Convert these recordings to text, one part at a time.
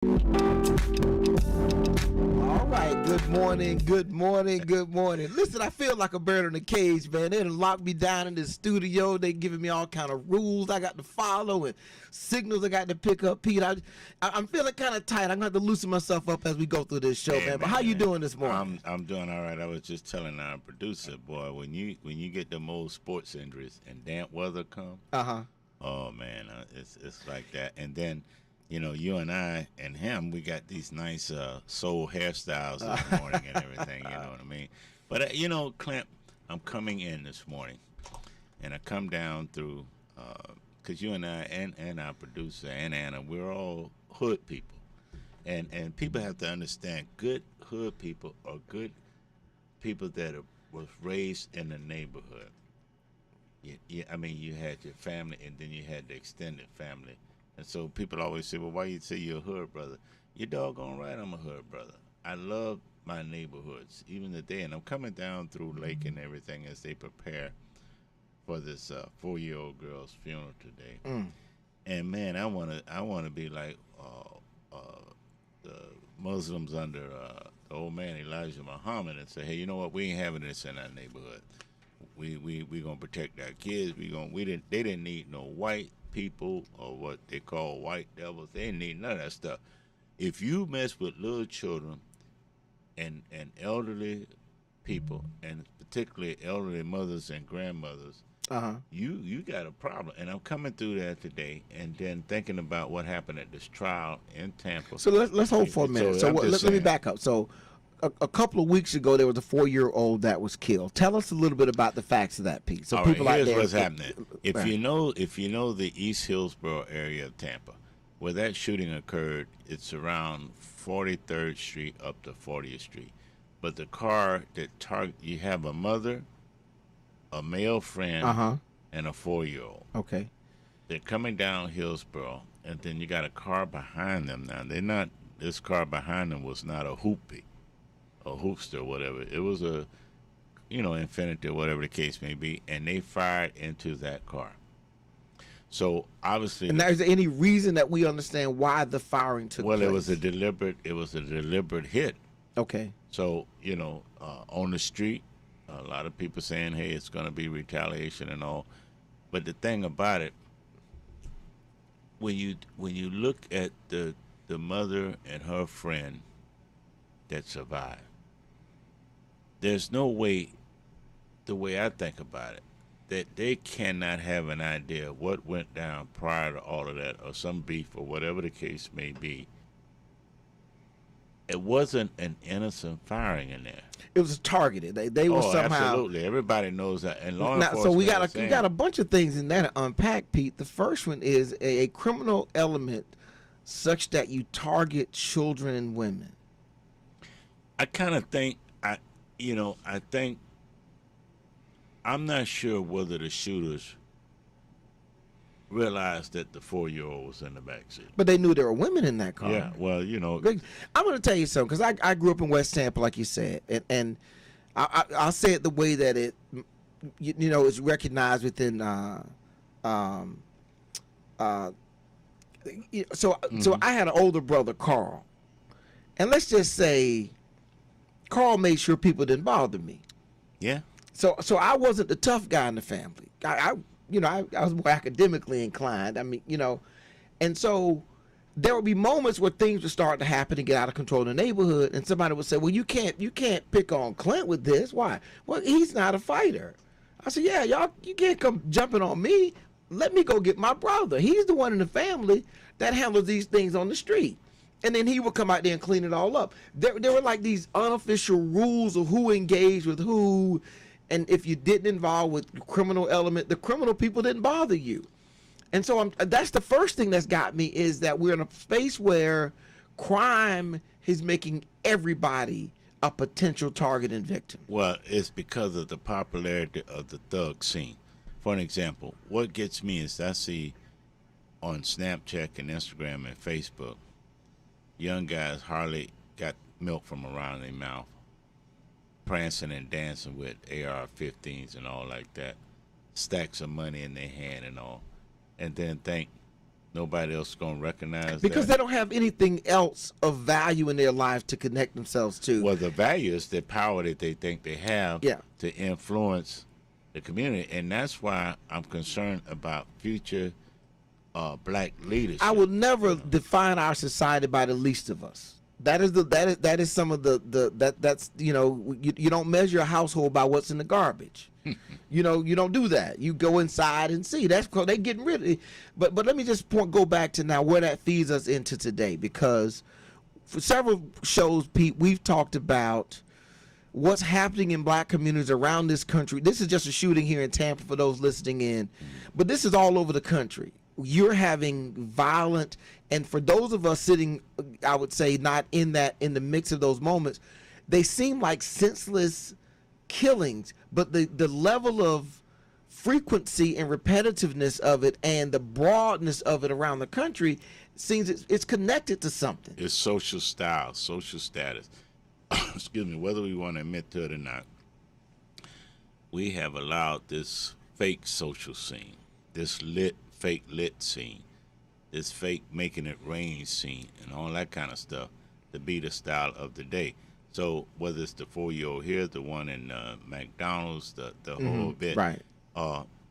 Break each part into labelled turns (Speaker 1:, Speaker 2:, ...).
Speaker 1: All right, good morning, good morning, good morning. Listen, I feel like a bird in a cage, man. They done locked me down in the studio. They giving me all kind of rules I got to follow and signals I got to pick up. Pete, I'm feeling kind of tight. I'm gonna have to loosen myself up as we go through this show, man. But how you doing this morning?
Speaker 2: I'm doing all right. I was just telling our producer, boy, when you get them old sports injuries and damp weather come, oh man, it's like that. And then, you and I and him, we got these nice soul hairstyles this morning and everything. You know what I mean? But Clint, I'm coming in this morning, and I come down through because you and I and our producer and Anna, we're all hood people, and people have to understand good hood people are good people that was raised in the neighborhood. I mean, you had your family, and then you had the extended family. And so people always say, well, why you say you're a hood brother? You're doggone right, I'm a hood brother. I love my neighborhoods, even today. And I'm coming down through Lake and everything as they prepare for this 4-year-old girl's funeral today. And man, I wanna be like the Muslims under the old man Elijah Muhammad and say, hey, you know what? We ain't having this in our neighborhood. We gonna protect our kids. They didn't need no white people or what they call white devils. They didn't need none of that stuff. If you mess with little children and elderly people, and particularly elderly mothers and grandmothers, you got a problem. And I'm coming through that today, and then thinking about what happened at this trial in Tampa.
Speaker 1: So let's hold for a minute. So let me back up. So a couple of weeks ago, there was a 4-year-old that was killed. Tell us a little bit about the facts of that piece. So
Speaker 2: all
Speaker 1: people
Speaker 2: right,
Speaker 1: out
Speaker 2: here's
Speaker 1: there,
Speaker 2: what's happening. If you know the East Hillsborough area of Tampa, where that shooting occurred, it's around 43rd Street up to 40th Street. But the car that you have a mother, a male friend, and a 4-year-old.
Speaker 1: Okay.
Speaker 2: They're coming down Hillsborough, and then you got a car behind them. Now they're not. This car behind them was not a hoopy, a hoopster, whatever. It was a, Infiniti or whatever the case may be, and they fired into that car. So obviously,
Speaker 1: and is there any reason that we understand why the firing took place?
Speaker 2: Well, it was a deliberate hit.
Speaker 1: Okay.
Speaker 2: So on the street, a lot of people saying, "Hey, it's going to be retaliation and all," but the thing about it, when you look at the mother and her friend that survived, there's no way, the way I think about it, that they cannot have an idea of what went down prior to all of that, or some beef, or whatever the case may be. It wasn't an innocent firing in there.
Speaker 1: It was targeted. They were somehow.
Speaker 2: Absolutely. Everybody knows that. And law enforcement.
Speaker 1: So we got a bunch of things in there to unpack, Pete. The first one is a criminal element such that you target children and women.
Speaker 2: I kind of think I'm not sure whether the shooters realized that the 4-year-old was in the backseat.
Speaker 1: But they knew there were women in that car.
Speaker 2: Yeah, well,
Speaker 1: I'm going to tell you something, because I grew up in West Tampa, like you said, and I'll say it the way that it, is recognized within. So I had an older brother, Carl, and let's just say, Carl made sure people didn't bother me.
Speaker 2: Yeah.
Speaker 1: So I wasn't the tough guy in the family. I was more academically inclined. I mean, and so there would be moments where things would start to happen and get out of control in the neighborhood, and somebody would say, "Well, you can't pick on Clint with this. Why? Well, he's not a fighter." I said, "Yeah, y'all, you can't come jumping on me. Let me go get my brother. He's the one in the family that handles these things on the street." And then he would come out there and clean it all up. There were like these unofficial rules of who engaged with who. And if you didn't involve with the criminal element, the criminal people didn't bother you. And so that's the first thing that's got me, is that we're in a space where crime is making everybody a potential target and victim.
Speaker 2: Well, it's because of the popularity of the thug scene. For an example, what gets me is I see on Snapchat and Instagram and Facebook, young guys hardly got milk from around their mouth, prancing and dancing with AR-15s and all like that, stacks of money in their hand and all, and then think nobody else is going to recognize
Speaker 1: because
Speaker 2: that.
Speaker 1: they don't have anything else of value in their life to connect themselves to.
Speaker 2: Well, the value is the power that they think they have
Speaker 1: Yeah.
Speaker 2: to influence the community, and that's why I'm concerned about future black leadership.
Speaker 1: I will never define our society by the least of us. That is some of that's you don't measure a household by what's in the garbage. You don't do that. You go inside and see. That's because they getting rid of it. But let me just go back to now where that feeds us into today, because for several shows, Pete, we've talked about what's happening in black communities around this country. This is just a shooting here in Tampa for those listening in, but this is all over the country. You're having violent, and for those of us sitting, I would say not in the mix of those moments, they seem like senseless killings, but the level of frequency and repetitiveness of it and the broadness of it around the country seems it's connected to something.
Speaker 2: It's social style, social status. Excuse me, whether we want to admit to it or not, we have allowed this fake social scene, this fake lit scene, this fake making it rain scene, and all that kind of stuff to be the style of the day. So whether it's the 4-year-old here, the one in McDonald's, the whole bit,
Speaker 1: right?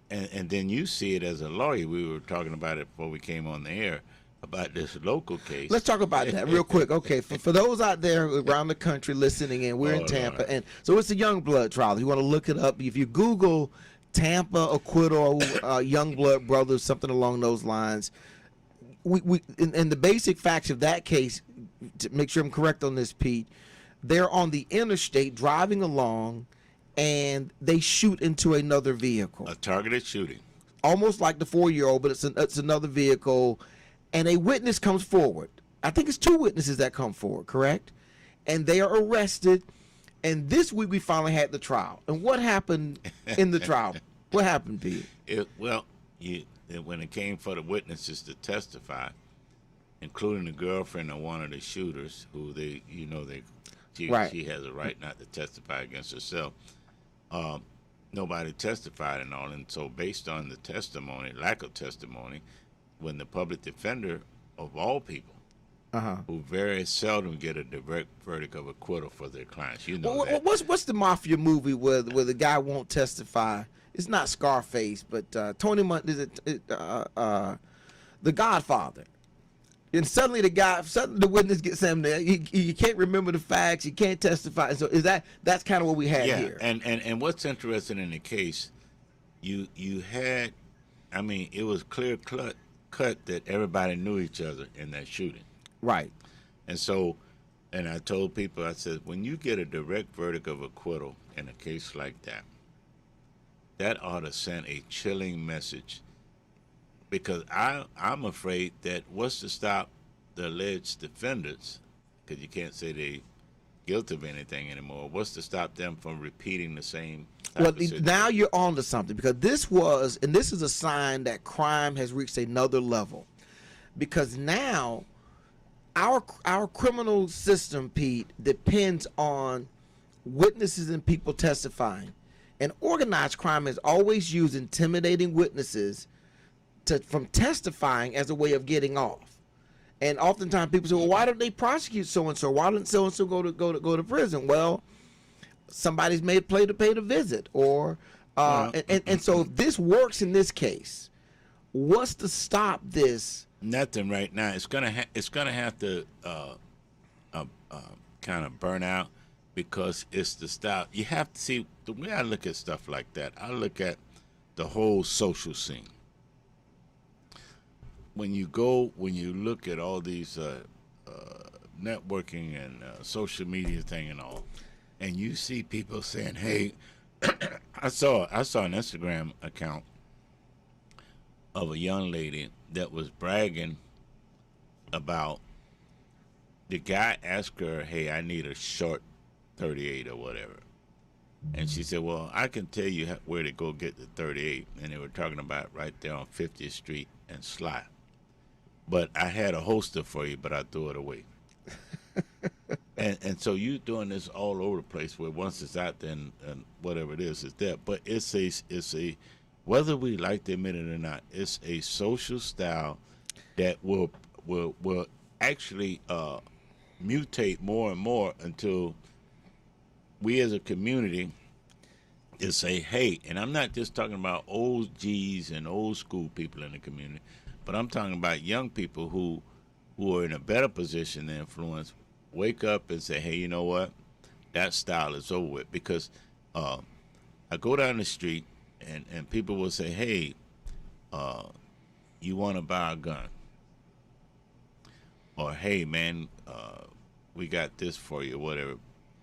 Speaker 2: And then you see it as a lawyer. We were talking about it before we came on the air about this local case.
Speaker 1: Let's talk about that real quick. Okay, for those out there around the country listening in, we're in Tampa, and so it's a Youngblood trial. You want to look it up. If you Google Tampa acquittal, Youngblood brothers, something along those lines. We and the basic facts of that case, to make sure I'm correct on this, Pete, they're on the interstate driving along, and they shoot into another vehicle.
Speaker 2: A targeted shooting.
Speaker 1: Almost like the 4-year-old, but it's another vehicle, and a witness comes forward. I think it's 2 witnesses that come forward, correct? And they are arrested, and this week we finally had the trial. And what happened in the trial? What happened, Pete?
Speaker 2: When it came for the witnesses to testify, including the girlfriend of one of the shooters, who she has a right not to testify against herself. Nobody testified and all, and so based on the testimony, lack of testimony, when the public defender of all people, who very seldom get a direct verdict of acquittal for their clients, that.
Speaker 1: What's the mafia movie where the guy won't testify? It's not Scarface, but Tony the Godfather. And suddenly the witness gets him there. You can't remember the facts. You can't testify. So that's kind of what we had here.
Speaker 2: And what's interesting in the case, you had, I mean, it was clear cut that everybody knew each other in that shooting.
Speaker 1: Right.
Speaker 2: And so, and I told people, I said, when you get a direct verdict of acquittal in a case like that, that ought to send a chilling message. Because I'm afraid that what's to stop the alleged defendants, because you can't say they guilty of anything anymore, what's to stop them from repeating the same type of situation?
Speaker 1: Now you're on to something, because this is a sign that crime has reached another level. Because now our criminal system, Pete, depends on witnesses and people testifying. And organized crime has always used intimidating witnesses from testifying as a way of getting off. And oftentimes people say, well, why don't they prosecute so-and-so? Why don't so-and-so go to prison? Well, somebody's made play to pay the visit. Or and so if this works in this case, what's to stop this?
Speaker 2: Nothing right now. It's gonna have to kind of burn out, because it's the style. You have to see, the way I look at stuff like that, I look at the whole social scene. When you look at all these networking and social media thing and all, and you see people saying, hey, I saw an Instagram account of a young lady that was bragging about the guy asked her, hey, I need a short 38 or whatever. And she said, well, I can tell you where to go get the 38. And they were talking about right there on 50th Street and Sly. But I had a holster for you, but I threw it away. and so you're doing this all over the place, where once it's out there and whatever it is there. But it's a whether we like to admit it or not, it's a social style that will actually mutate more and more until we as a community is say, hey, and I'm not just talking about old G's and old school people in the community, but I'm talking about young people who are in a better position to influence, wake up and say, hey, you know what? That style is over with. Because I go down the street and people will say, hey, you want to buy a gun? Or, hey, man, we got this for you, whatever.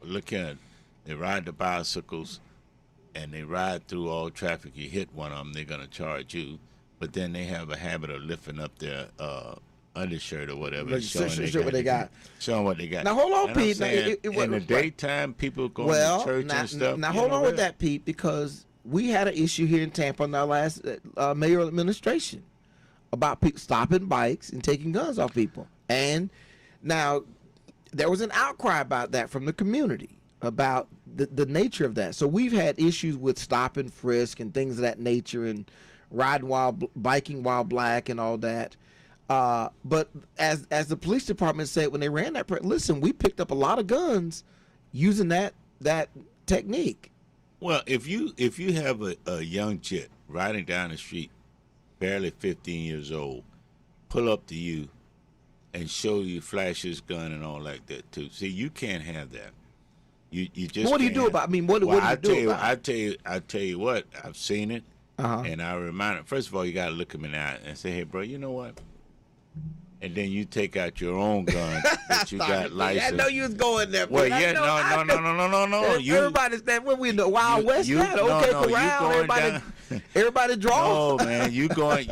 Speaker 2: Look at it. They ride the bicycles and they ride through all traffic. You hit one of them, they're going to charge you. But then they have a habit of lifting up their undershirt or whatever, showing
Speaker 1: what they got.
Speaker 2: Showing what they got.
Speaker 1: Now, hold on, Pete.
Speaker 2: In the daytime, people go to church and stuff.
Speaker 1: Now, hold on with that, Pete, because we had an issue here in Tampa in our last mayoral administration about people stopping bikes and taking guns off people. And now there was an outcry about that from the community, about the nature of that. So we've had issues with stop and frisk and things of that nature, and biking while black and all that. But as the police department said when they ran that, listen, we picked up a lot of guns using that technique.
Speaker 2: Well, if you have a young chick riding down the street, barely 15 years old, pull up to you and show you, flash his gun and all like that too. See, you can't have that. You just.
Speaker 1: What do you do about? I mean, what do you do about?
Speaker 2: I tell you what. I've seen it, and I remind him. First of all, you got to look him in the eye and say, "Hey, bro, you know what?" And then you take out your own gun that you got licensed.
Speaker 1: I know you was going there.
Speaker 2: Well, yeah, no.
Speaker 1: Everybody's that when we in the Wild West. Everybody draws.
Speaker 2: No, man, you going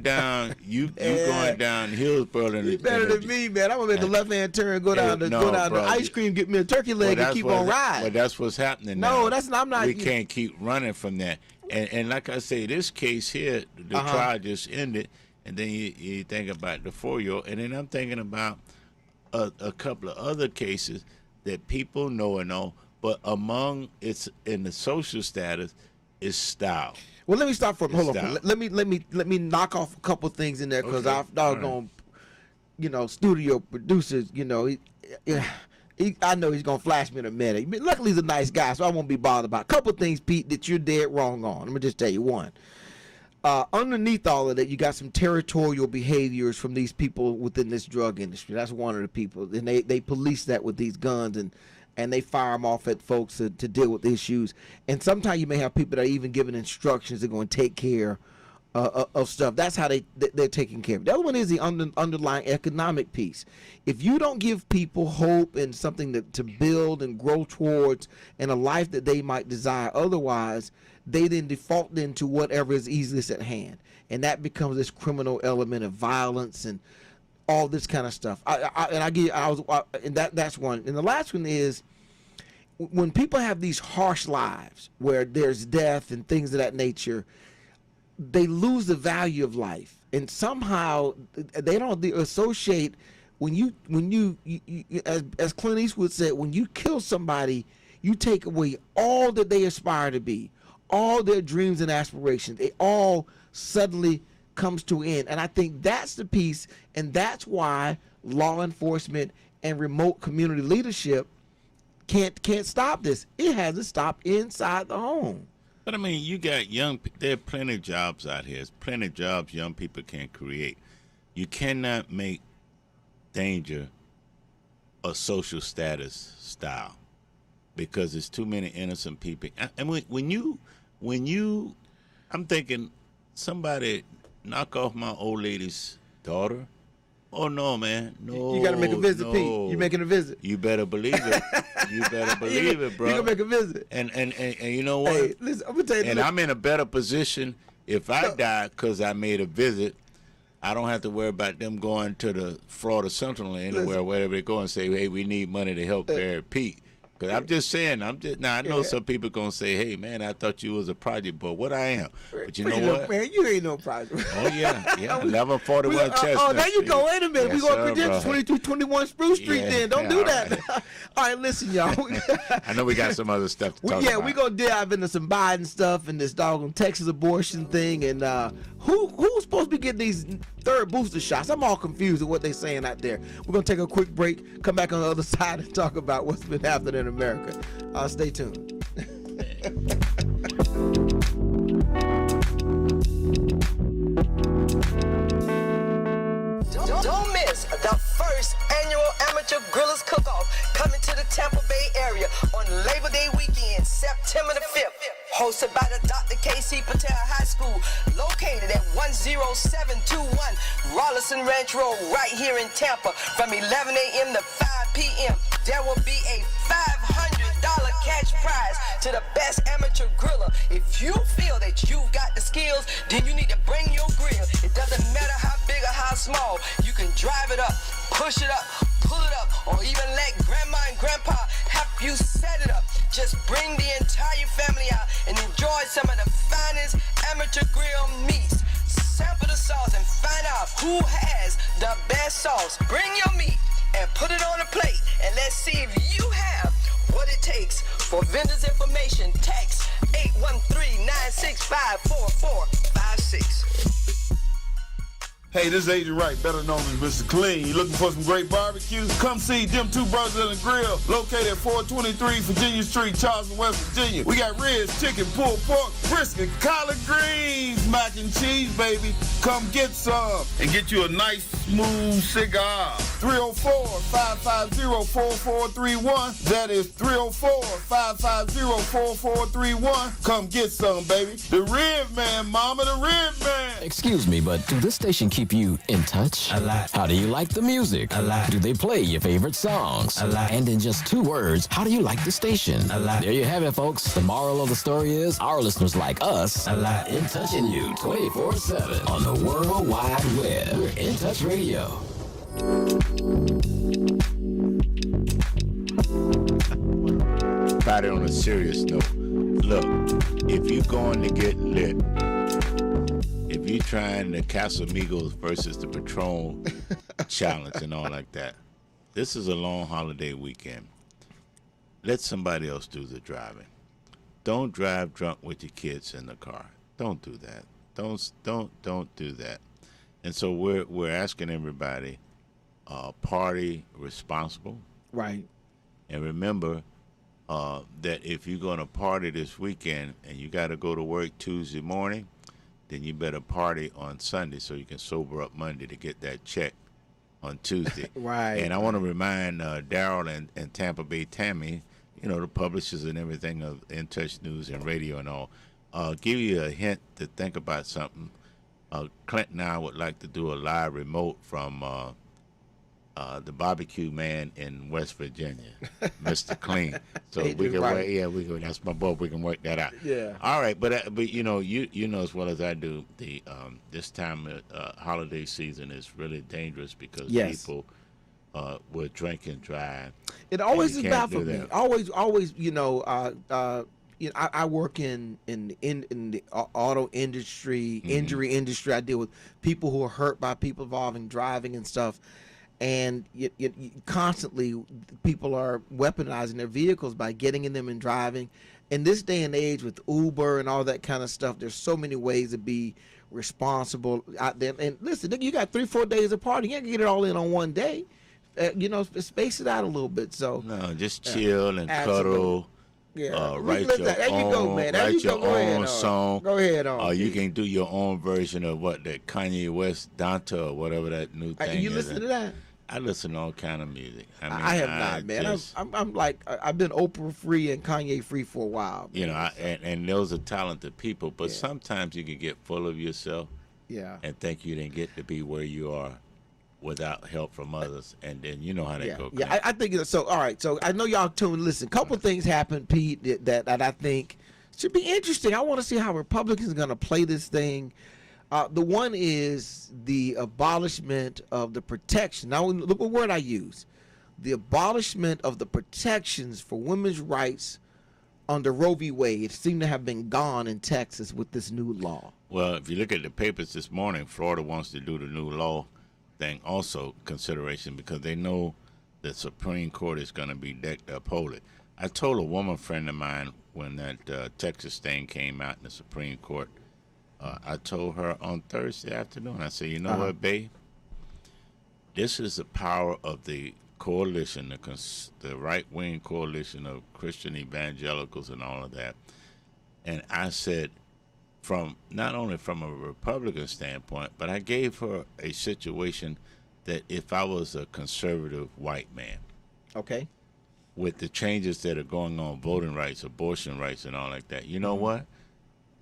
Speaker 2: down. You going down Hillsborough.
Speaker 1: You better than me, man. I'm gonna make a left hand turn, go down to ice cream, get me a turkey leg, and keep on riding.
Speaker 2: But that's what's happening
Speaker 1: now.
Speaker 2: No,
Speaker 1: that's not. I'm not.
Speaker 2: We can't keep running from that. And like I say, this case here, the trial just ended. And then you think about the 4-year-old, and then I'm thinking about a couple of other cases that people know and know, but among it's in the social status is style.
Speaker 1: Well, let me stop for hold on. Let me knock off a couple things in there because I doggone, studio producers, I know he's gonna flash me in a minute. Luckily, he's a nice guy, so I won't be bothered about a couple things, Pete, that you're dead wrong on. Let me just tell you one. Underneath all of that, you got some territorial behaviors from these people within this drug industry. That's one of the people, and they police that with these guns, and they fire them off at folks to deal with issues. And sometimes you may have people that are even giving instructions they're going to take care of stuff. That's how they're taking care of it. The other one is the underlying economic piece. If you don't give people hope and something to build and grow towards and a life that they might desire otherwise, they then default into whatever is easiest at hand, and that becomes this criminal element of violence and all this kind of stuff. That's one. And the last one is when people have these harsh lives where there's death and things of that nature, they lose the value of life, and somehow they don't associate when you as Clint Eastwood said, when you kill somebody, you take away all that they aspire to be. All their dreams and aspirations, it all suddenly comes to an end. And I think that's the piece, and that's why law enforcement and remote community leadership can't stop this. It has to stop inside the home.
Speaker 2: But I mean, you got there are plenty of jobs out here. There's plenty of jobs young people can create. You cannot make danger a social status style, because there's too many innocent people. And when you, I'm thinking somebody knock off my old lady's daughter. Oh no, man, no.
Speaker 1: You got to make a visit,
Speaker 2: no.
Speaker 1: Pete. You making a visit?
Speaker 2: You better believe it. You better believe it, bro.
Speaker 1: You gonna make a visit?
Speaker 2: And you know what?
Speaker 1: Hey, listen, I'm gonna tell you.
Speaker 2: And I'm in a better position if I die because I made a visit. I don't have to worry about them going to the Florida Central or anywhere, wherever they go and say, hey, we need money to help bury Pete. Because I'm just saying, now I know some people going to say, hey, man, I thought you was a project boy. What I am. But you know what?
Speaker 1: Man, you ain't no project.
Speaker 2: Oh, yeah. 1141 Chestnut
Speaker 1: Oh, there you
Speaker 2: Street.
Speaker 1: go. Wait a minute.
Speaker 2: Yes,
Speaker 1: We going to
Speaker 2: sir,
Speaker 1: present 2221 Spruce Street then. Don't do that. All right, listen, y'all.
Speaker 2: I know we got some other stuff to talk about.
Speaker 1: Yeah, we're going to dive into some Biden stuff and this doggone Texas abortion thing. And who's supposed to be getting these third booster shots? I'm all confused with what they're saying out there. We're going to take a quick break, come back on the other side and talk about what's been happening in America. Stay tuned.
Speaker 3: Don't miss the first annual Amateur Grillers Cook-Off coming to the Tampa Bay area on Labor Day weekend, September the 5th. Hosted by the Dr. K.C. Patel High School, located at 10721 Rollison Ranch Road, right here in Tampa, from 11 a.m. to 5 p.m. There will be a $500 cash prize to the best amateur griller. If you feel that you've got the skills, then you need to bring your grill. It doesn't matter how big or how small. You can drive it up, push it up, pull it up, or even let grandma and grandpa help you set it up. Just bring the entire family out and enjoy some of the finest amateur grill meats. Sample the sauce and find out who has the best sauce. Bring your meat and put it on a plate, and let's see if you have what it takes. For vendors information, text 813-965-4456.
Speaker 4: Hey, this is Agent Wright, better known as Mr. Clean. You looking for some great barbecues? Come see them two brothers in the grill, located at 423 Virginia Street, Charleston, West Virginia. We got ribs, chicken, pulled pork, brisket, collard greens, mac and cheese, baby. Come get some and get you a nice, smooth cigar. 304-550-4431. That is 304-550-4431. Come get some, baby. The Rib Man, mama, the Rib Man.
Speaker 5: Excuse me, but do this station keep you in touch?
Speaker 6: A lot.
Speaker 5: How do you like the music?
Speaker 6: A lot.
Speaker 5: Do they play your favorite songs?
Speaker 6: A lot.
Speaker 5: And in just 2 words, how do you like the station?
Speaker 6: A lot.
Speaker 5: There you have it, folks. The moral of the story is our listeners like us
Speaker 6: A lot.
Speaker 5: in touching you 24/7 on the World Wide Web. We're In Touch Radio.
Speaker 2: About it on a serious note. Look, if you're going to get lit, if you're trying the Casamigos versus the Patron challenge and all like that, this is a long holiday weekend. Let somebody else do the driving. Don't drive drunk with your kids in the car. Don't do that. Don't do that. And so we're asking everybody, party responsible.
Speaker 1: Right.
Speaker 2: And remember that if you're going to party this weekend and you got to go to work Tuesday morning, then you better party on Sunday so you can sober up Monday to get that check on Tuesday.
Speaker 1: Right.
Speaker 2: And I want to remind Daryl and Tampa Bay Tammy, you know, the publishers and everything of In Touch News and radio and all, give you a hint to think about something. Clint and I would like to do a live remote from the barbecue man in West Virginia, Mr. Clean. So we can work, we can. That's my boy. We can work that out.
Speaker 1: Yeah.
Speaker 2: All right, but you know as well as I do, the this time holiday season is really dangerous because people will drink and drive.
Speaker 1: It always is
Speaker 2: can't
Speaker 1: baffled
Speaker 2: do
Speaker 1: me.
Speaker 2: that.
Speaker 1: Always, you know, I work in the auto industry, injury industry. I deal with people who are hurt by people involving driving and stuff. And constantly people are weaponizing their vehicles by getting in them and driving. In this day and age with Uber and all that kind of stuff, there's so many ways to be responsible out there. And listen, you got 3-4 days of party. You can't get it all in on one day. You know, space it out a little bit. So
Speaker 2: no, just chill and
Speaker 1: absolutely.
Speaker 2: cuddle.
Speaker 1: Yeah,
Speaker 2: Write your
Speaker 1: there you go,
Speaker 2: own,
Speaker 1: man. There
Speaker 2: write
Speaker 1: you go.
Speaker 2: your
Speaker 1: Go ahead
Speaker 2: own
Speaker 1: on.
Speaker 2: song.
Speaker 1: Go ahead on.
Speaker 2: You can do your own version of what that Kanye West Dante or whatever that new thing
Speaker 1: You
Speaker 2: is.
Speaker 1: listen to that?
Speaker 2: I listen to all kind of music. I mean,
Speaker 1: I have not, man. I'm like I've been Oprah free and Kanye free for a while.
Speaker 2: You know, and those are talented people, but sometimes you can get full of yourself.
Speaker 1: Yeah.
Speaker 2: And think you didn't get to be where you are without help from others, and then you know how that goes.
Speaker 1: Yeah, I think so. All right, so I know y'all tuned. Listen, a couple things happened, Pete, that I think should be interesting. I want to see how Republicans are going to play this thing. The one is the abolishment of the protection. Now, look what word I use. the abolishment of the protections for women's rights under Roe v. Wade seem to have been gone in Texas with this new law.
Speaker 2: Well, if you look at the papers this morning, Florida wants to do the new law thing also consideration because they know the Supreme Court is going to be decked up holy. I told a woman friend of mine when that Texas thing came out in the Supreme Court, I told her on Thursday afternoon, I said, you know what, babe? This is the power of the coalition, the right-wing coalition of Christian evangelicals and all of that. And I said, from not only from a Republican standpoint, but I gave her a situation that if I was a conservative white man,
Speaker 1: okay,
Speaker 2: with the changes that are going on, voting rights, abortion rights, and all like that, you know what?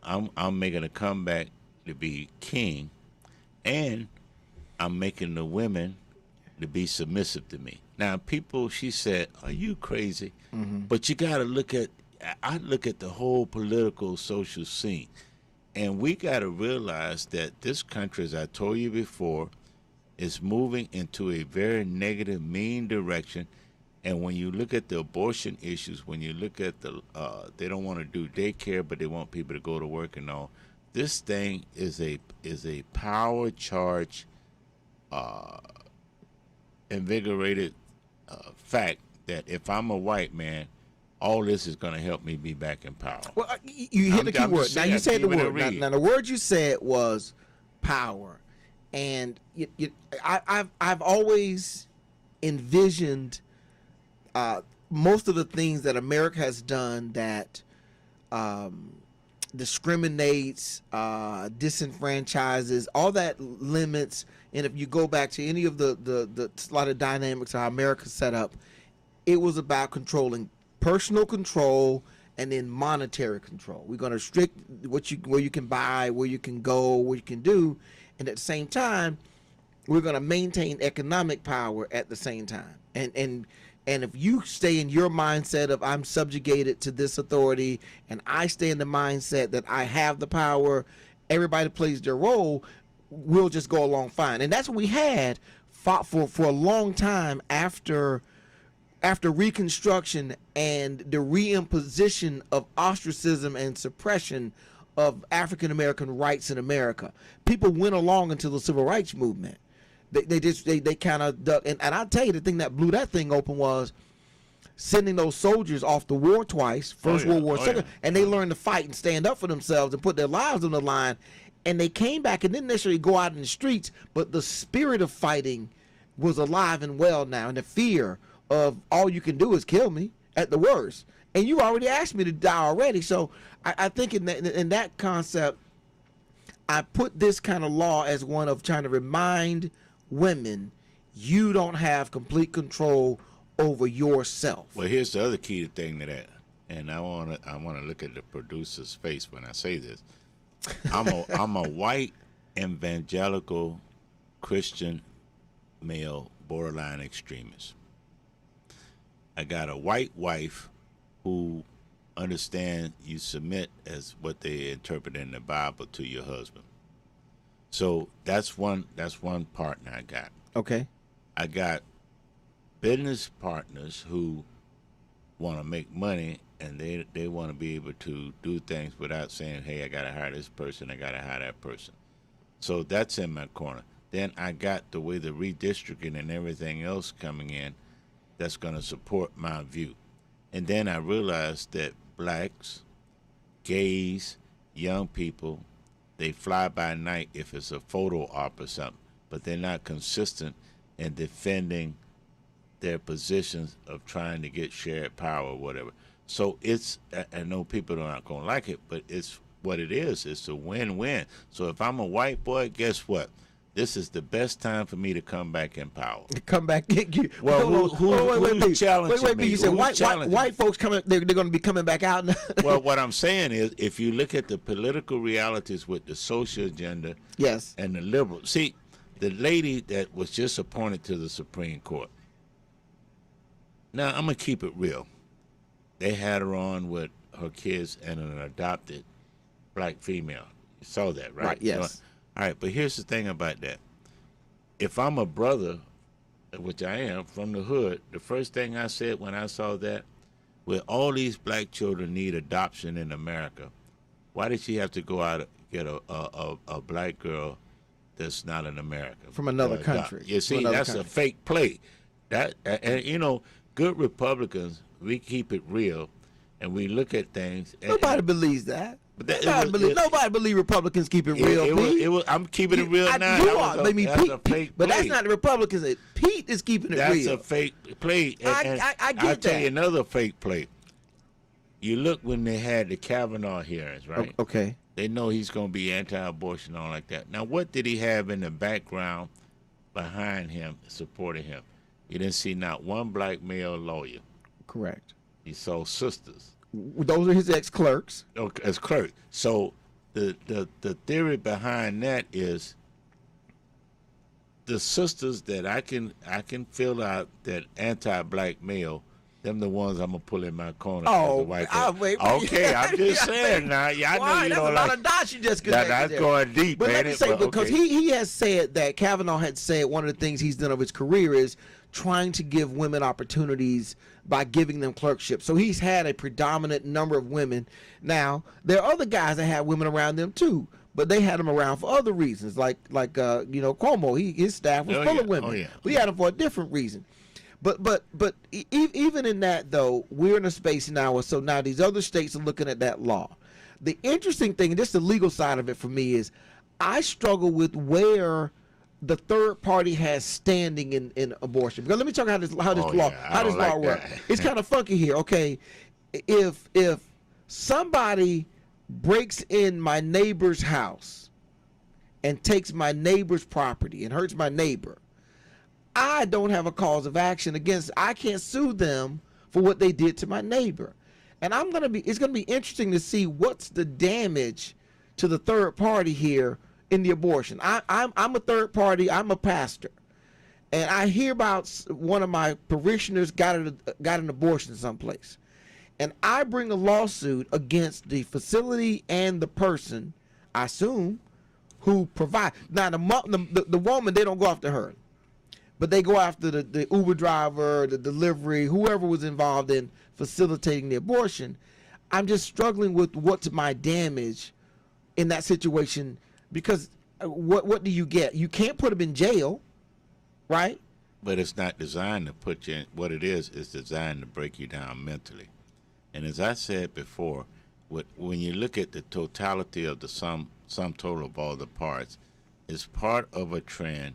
Speaker 2: I'm making a comeback to be king, and I'm making the women to be submissive to me. Now, people, she said, are you crazy? But you got to look at, I look at the whole political social scene. And we got to realize that this country, as I told you before, is moving into a very negative, mean direction. And when you look at the abortion issues, when you look at the, they don't want to do daycare, but they want people to go to work and all. This thing is a power charge, invigorated fact that if I'm a white man, all this is going to help me be back in power.
Speaker 1: Well, you hit the key word. Now you said the word. Now the word you said was power, and I've always envisioned most of the things that America has done that discriminates, disenfranchises, all that limits. And if you go back to any of the lot of dynamics of how America's set up, it was about controlling personal control and then monetary control. We're going to restrict where you can buy, where you can go, what you can do, and at the same time, we're going to maintain economic power at the same time. And if you stay in your mindset of I'm subjugated to this authority, and I stay in the mindset that I have the power, everybody plays their role, we'll just go along fine. And that's what we had fought for a long time after Reconstruction and the reimposition of ostracism and suppression of African American rights in America. People went along until the Civil Rights Movement. They kind of ducked. And I'll tell you, the thing that blew that thing open was sending those soldiers off the war twice, First World War, Second, and they learned to fight and stand up for themselves and put their lives on the line. And they came back and didn't necessarily go out in the streets, but the spirit of fighting was alive and well now, and the fear of all you can do is kill me at the worst, and you already asked me to die already. So I think in that concept, I put this kind of law as one of trying to remind women you don't have complete control over yourself.
Speaker 2: Well, here's the other key thing to that, and I want to look at the producer's face when I say this. I'm a white evangelical Christian male borderline extremist. I got a white wife who understands you submit as what they interpret in the Bible to your husband. So that's one partner I got.
Speaker 1: Okay.
Speaker 2: I got business partners who want to make money, and they want to be able to do things without saying, hey, I got to hire this person, I got to hire that person. So that's in my corner. Then I got the way the redistricting and everything else coming in that's going to support my view. And then I realized that blacks, gays, young people, they fly by night if it's a photo op or something, but they're not consistent in defending their positions of trying to get shared power or whatever. So it's, I know people are not going to like it, but it's what it is. It's a win-win. So if I'm a white boy, guess what? This is the best time for me to come back in power.
Speaker 1: Come back.
Speaker 2: Well, who's challenging me?
Speaker 1: You said white folks coming? They're going to be coming back out.
Speaker 2: Well, what I'm saying is, if you look at the political realities with the social agenda,
Speaker 1: yes,
Speaker 2: and the liberal. See, the lady that was just appointed to the Supreme Court. Now I'm gonna keep it real. They had her on with her kids and an adopted black female. You saw that, right?
Speaker 1: Right. Yes.
Speaker 2: All right, but here's the thing about that. If I'm a brother which I am, from the hood, the first thing I said when I saw that, well, all these black children need adoption in America. Why did she have to go out and get a black girl that's not an American?
Speaker 1: From another country.
Speaker 2: You see, that's a fake play. And you know, good Republicans, we keep it real, and we look at things.
Speaker 1: Nobody believes that. Nobody believes Republicans keep it real.
Speaker 2: I'm keeping it real now.
Speaker 1: You are. That's a fake play. That's not the Republicans. Pete is keeping it real.
Speaker 2: That's a fake play.
Speaker 1: I get
Speaker 2: I'll
Speaker 1: that.
Speaker 2: tell you another fake play. You look when they had the Kavanaugh hearings, right?
Speaker 1: Okay.
Speaker 2: They know he's going to be anti-abortion and all like that. Now, what did he have in the background behind him, supporting him? You didn't see not one black male lawyer.
Speaker 1: Correct.
Speaker 2: He saw sisters.
Speaker 1: Those are his ex-clerks.
Speaker 2: Okay, as clerks. So the theory behind that is the sisters that I can fill out that anti-black male. Them the ones I'm gonna pull in my corner.
Speaker 1: Wait.
Speaker 2: Okay, I'm just saying now. Yeah, I know you don't like.
Speaker 1: That's a lot of dots you just connected
Speaker 2: That's
Speaker 1: there.
Speaker 2: going deep,
Speaker 1: but
Speaker 2: man.
Speaker 1: let me say, because he has said that Kavanaugh had said one of the things he's done of his career is trying to give women opportunities by giving them clerkships. So he's had a predominant number of women. Now there are other guys that had women around them too, but they had them around for other reasons, like Cuomo. His staff was full of women.
Speaker 2: Oh, yeah.
Speaker 1: We had them for a different reason. But even in that, though, we're in a space now where now these other states are looking at that law. The interesting thing, and just the legal side of it for me, is I struggle with where the third party has standing in abortion. Because let me talk how this law works. It's kind of funky here. Okay, if somebody breaks in my neighbor's house and takes my neighbor's property and hurts my neighbor, I don't have a cause of action against. I can't sue them for what they did to my neighbor, and it's gonna be interesting to see what's the damage to the third party here in the abortion. I'm a third party. I'm a pastor, and I hear about one of my parishioners got an abortion someplace, and I bring a lawsuit against the facility and the person, I assume, who provide. Now the woman, they don't go after her. But they go after the Uber driver, the delivery, whoever was involved in facilitating the abortion. I'm just struggling with what's my damage in that situation, because what do you get? You can't put them in jail, right?
Speaker 2: But it's not designed to put you in. What it is designed to break you down mentally. And as I said before, when you look at the totality of the sum total of all the parts, it's part of a trend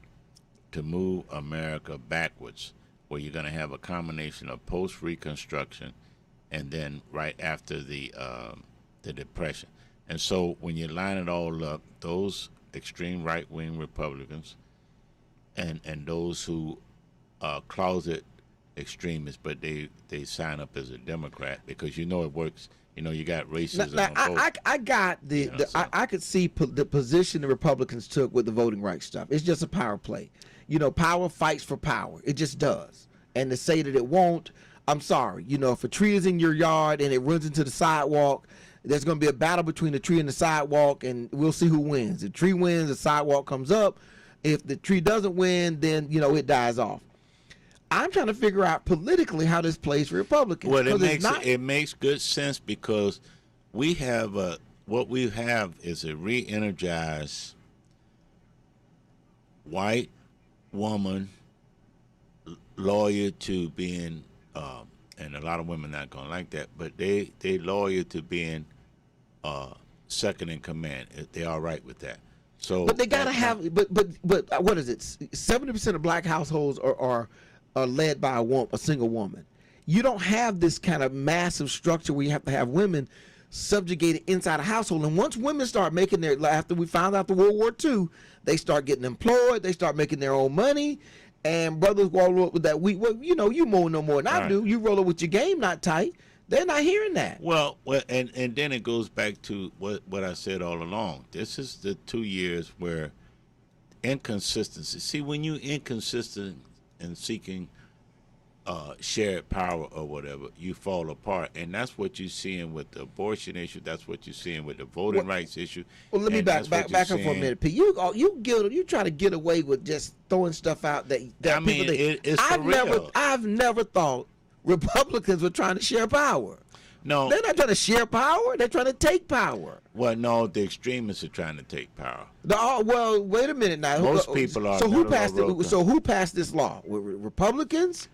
Speaker 2: to move America backwards, where you're going to have a combination of post-Reconstruction and then right after the Depression. And so when you line it all up, those extreme right-wing Republicans and those who are closet extremists, but they sign up as a Democrat because it works. You got racism.
Speaker 1: Now, I got I could see the position the Republicans took with the voting rights stuff. It's just a power play. Power fights for power. It just does. And to say that it won't, I'm sorry. If a tree is in your yard and it runs into the sidewalk, there's going to be a battle between the tree and the sidewalk, and we'll see who wins. If the tree wins, the sidewalk comes up. If the tree doesn't win, then, it dies off. I'm trying to figure out politically how this plays for Republicans.
Speaker 2: Well, it makes good sense, because we have what we have is a re-energized white woman lawyer to being, and a lot of women not gonna like that, but they lawyer to being second in command. They all right with that. So,
Speaker 1: but they gotta have. But what is it? 70% of black households are led by a single woman. You don't have this kind of massive structure where you have to have women subjugated inside a household. And once women start making after we found out the World War II, they start getting employed, they start making their own money, and brothers roll up with that. You mow no more than I do. You roll up with your game not tight. They're not hearing that.
Speaker 2: Well, and then it goes back to what I said all along. This is the 2 years where inconsistency. See, when you inconsistent in seeking shared power or whatever, you fall apart. And that's what you're seeing with the abortion issue. That's what you're seeing with the voting rights issue.
Speaker 1: Well, let me back up for a minute, P. You try to get away with just throwing stuff out that
Speaker 2: I mean, it's for real.
Speaker 1: I've never thought Republicans were trying to share power.
Speaker 2: No,
Speaker 1: they're not trying to share power. They're trying to take power.
Speaker 2: Well, no, the extremists are trying to take power.
Speaker 1: Well, wait a minute now.
Speaker 2: Most people are.
Speaker 1: So who passed it? So who passed this law? Republicans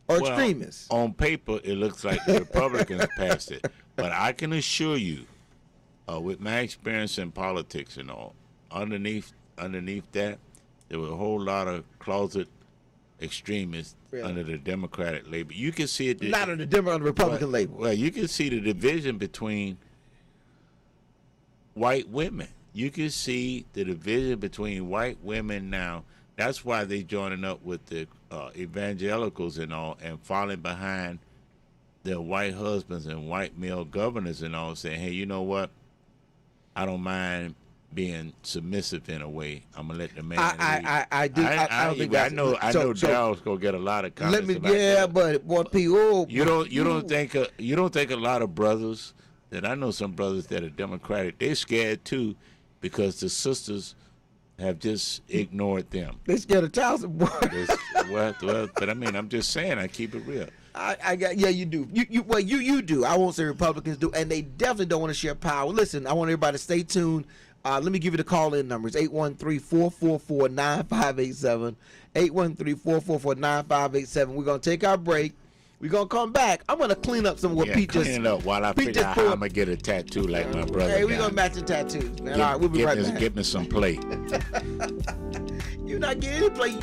Speaker 1: or extremists?
Speaker 2: On paper, it looks like the Republicans passed it, but I can assure you, with my experience in politics and all, underneath that, there were a whole lot of closet extremists under the Democratic label. You can see it.
Speaker 1: Not under the Republican label.
Speaker 2: Well, you can see the division between white women. You can see the division between white women now. That's why they joining up with the evangelicals and all, and falling behind their white husbands and white male governors and all, saying, hey, you know what? I don't mind being submissive in a way. I'm gonna let the man.
Speaker 1: I do. I don't think that's.
Speaker 2: I know Daryl's gonna get a lot of comments.
Speaker 1: But what people.
Speaker 2: You don't think a lot of brothers that I know some brothers that are Democratic, they're scared too, because the sisters have just ignored them.
Speaker 1: They scared of child support.
Speaker 2: well, but I mean, I'm just saying, I keep it real.
Speaker 1: You do. You do. I won't say Republicans do, and they definitely don't want to share power. Listen, I want everybody to stay tuned. Let me give you the call-in numbers, 813-444-9587, 813-444-9587. We're going to take our break. We're going to come back. I'm going to clean up some of what Pete just...
Speaker 2: clean it up while I figure out how I'm going to get a tattoo like my brother.
Speaker 1: Hey, we're going to match the tattoos, man. All right, we'll be right back.
Speaker 2: Get me some play.
Speaker 1: You're not getting any play.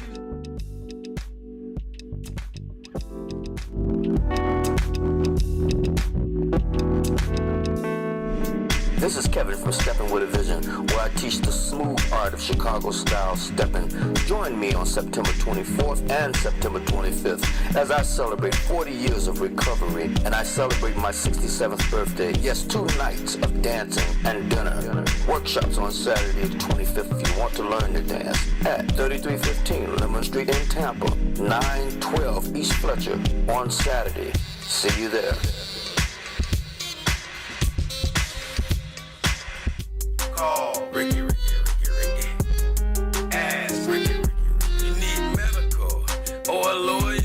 Speaker 6: This is Kevin from Steppin' With a Vision, where I teach the smooth art of Chicago-style stepping. Join me on September 24th and September 25th as I celebrate 40 years of recovery, and I celebrate my 67th birthday. Yes, 2 nights of dancing and dinner. Workshops on Saturday the 25th if you want to learn to dance at 3315 Lemon Street in Tampa, 912 East Fletcher on Saturday. See you there.
Speaker 7: Call Ricky. Ask Ricky. You need medical or a lawyer?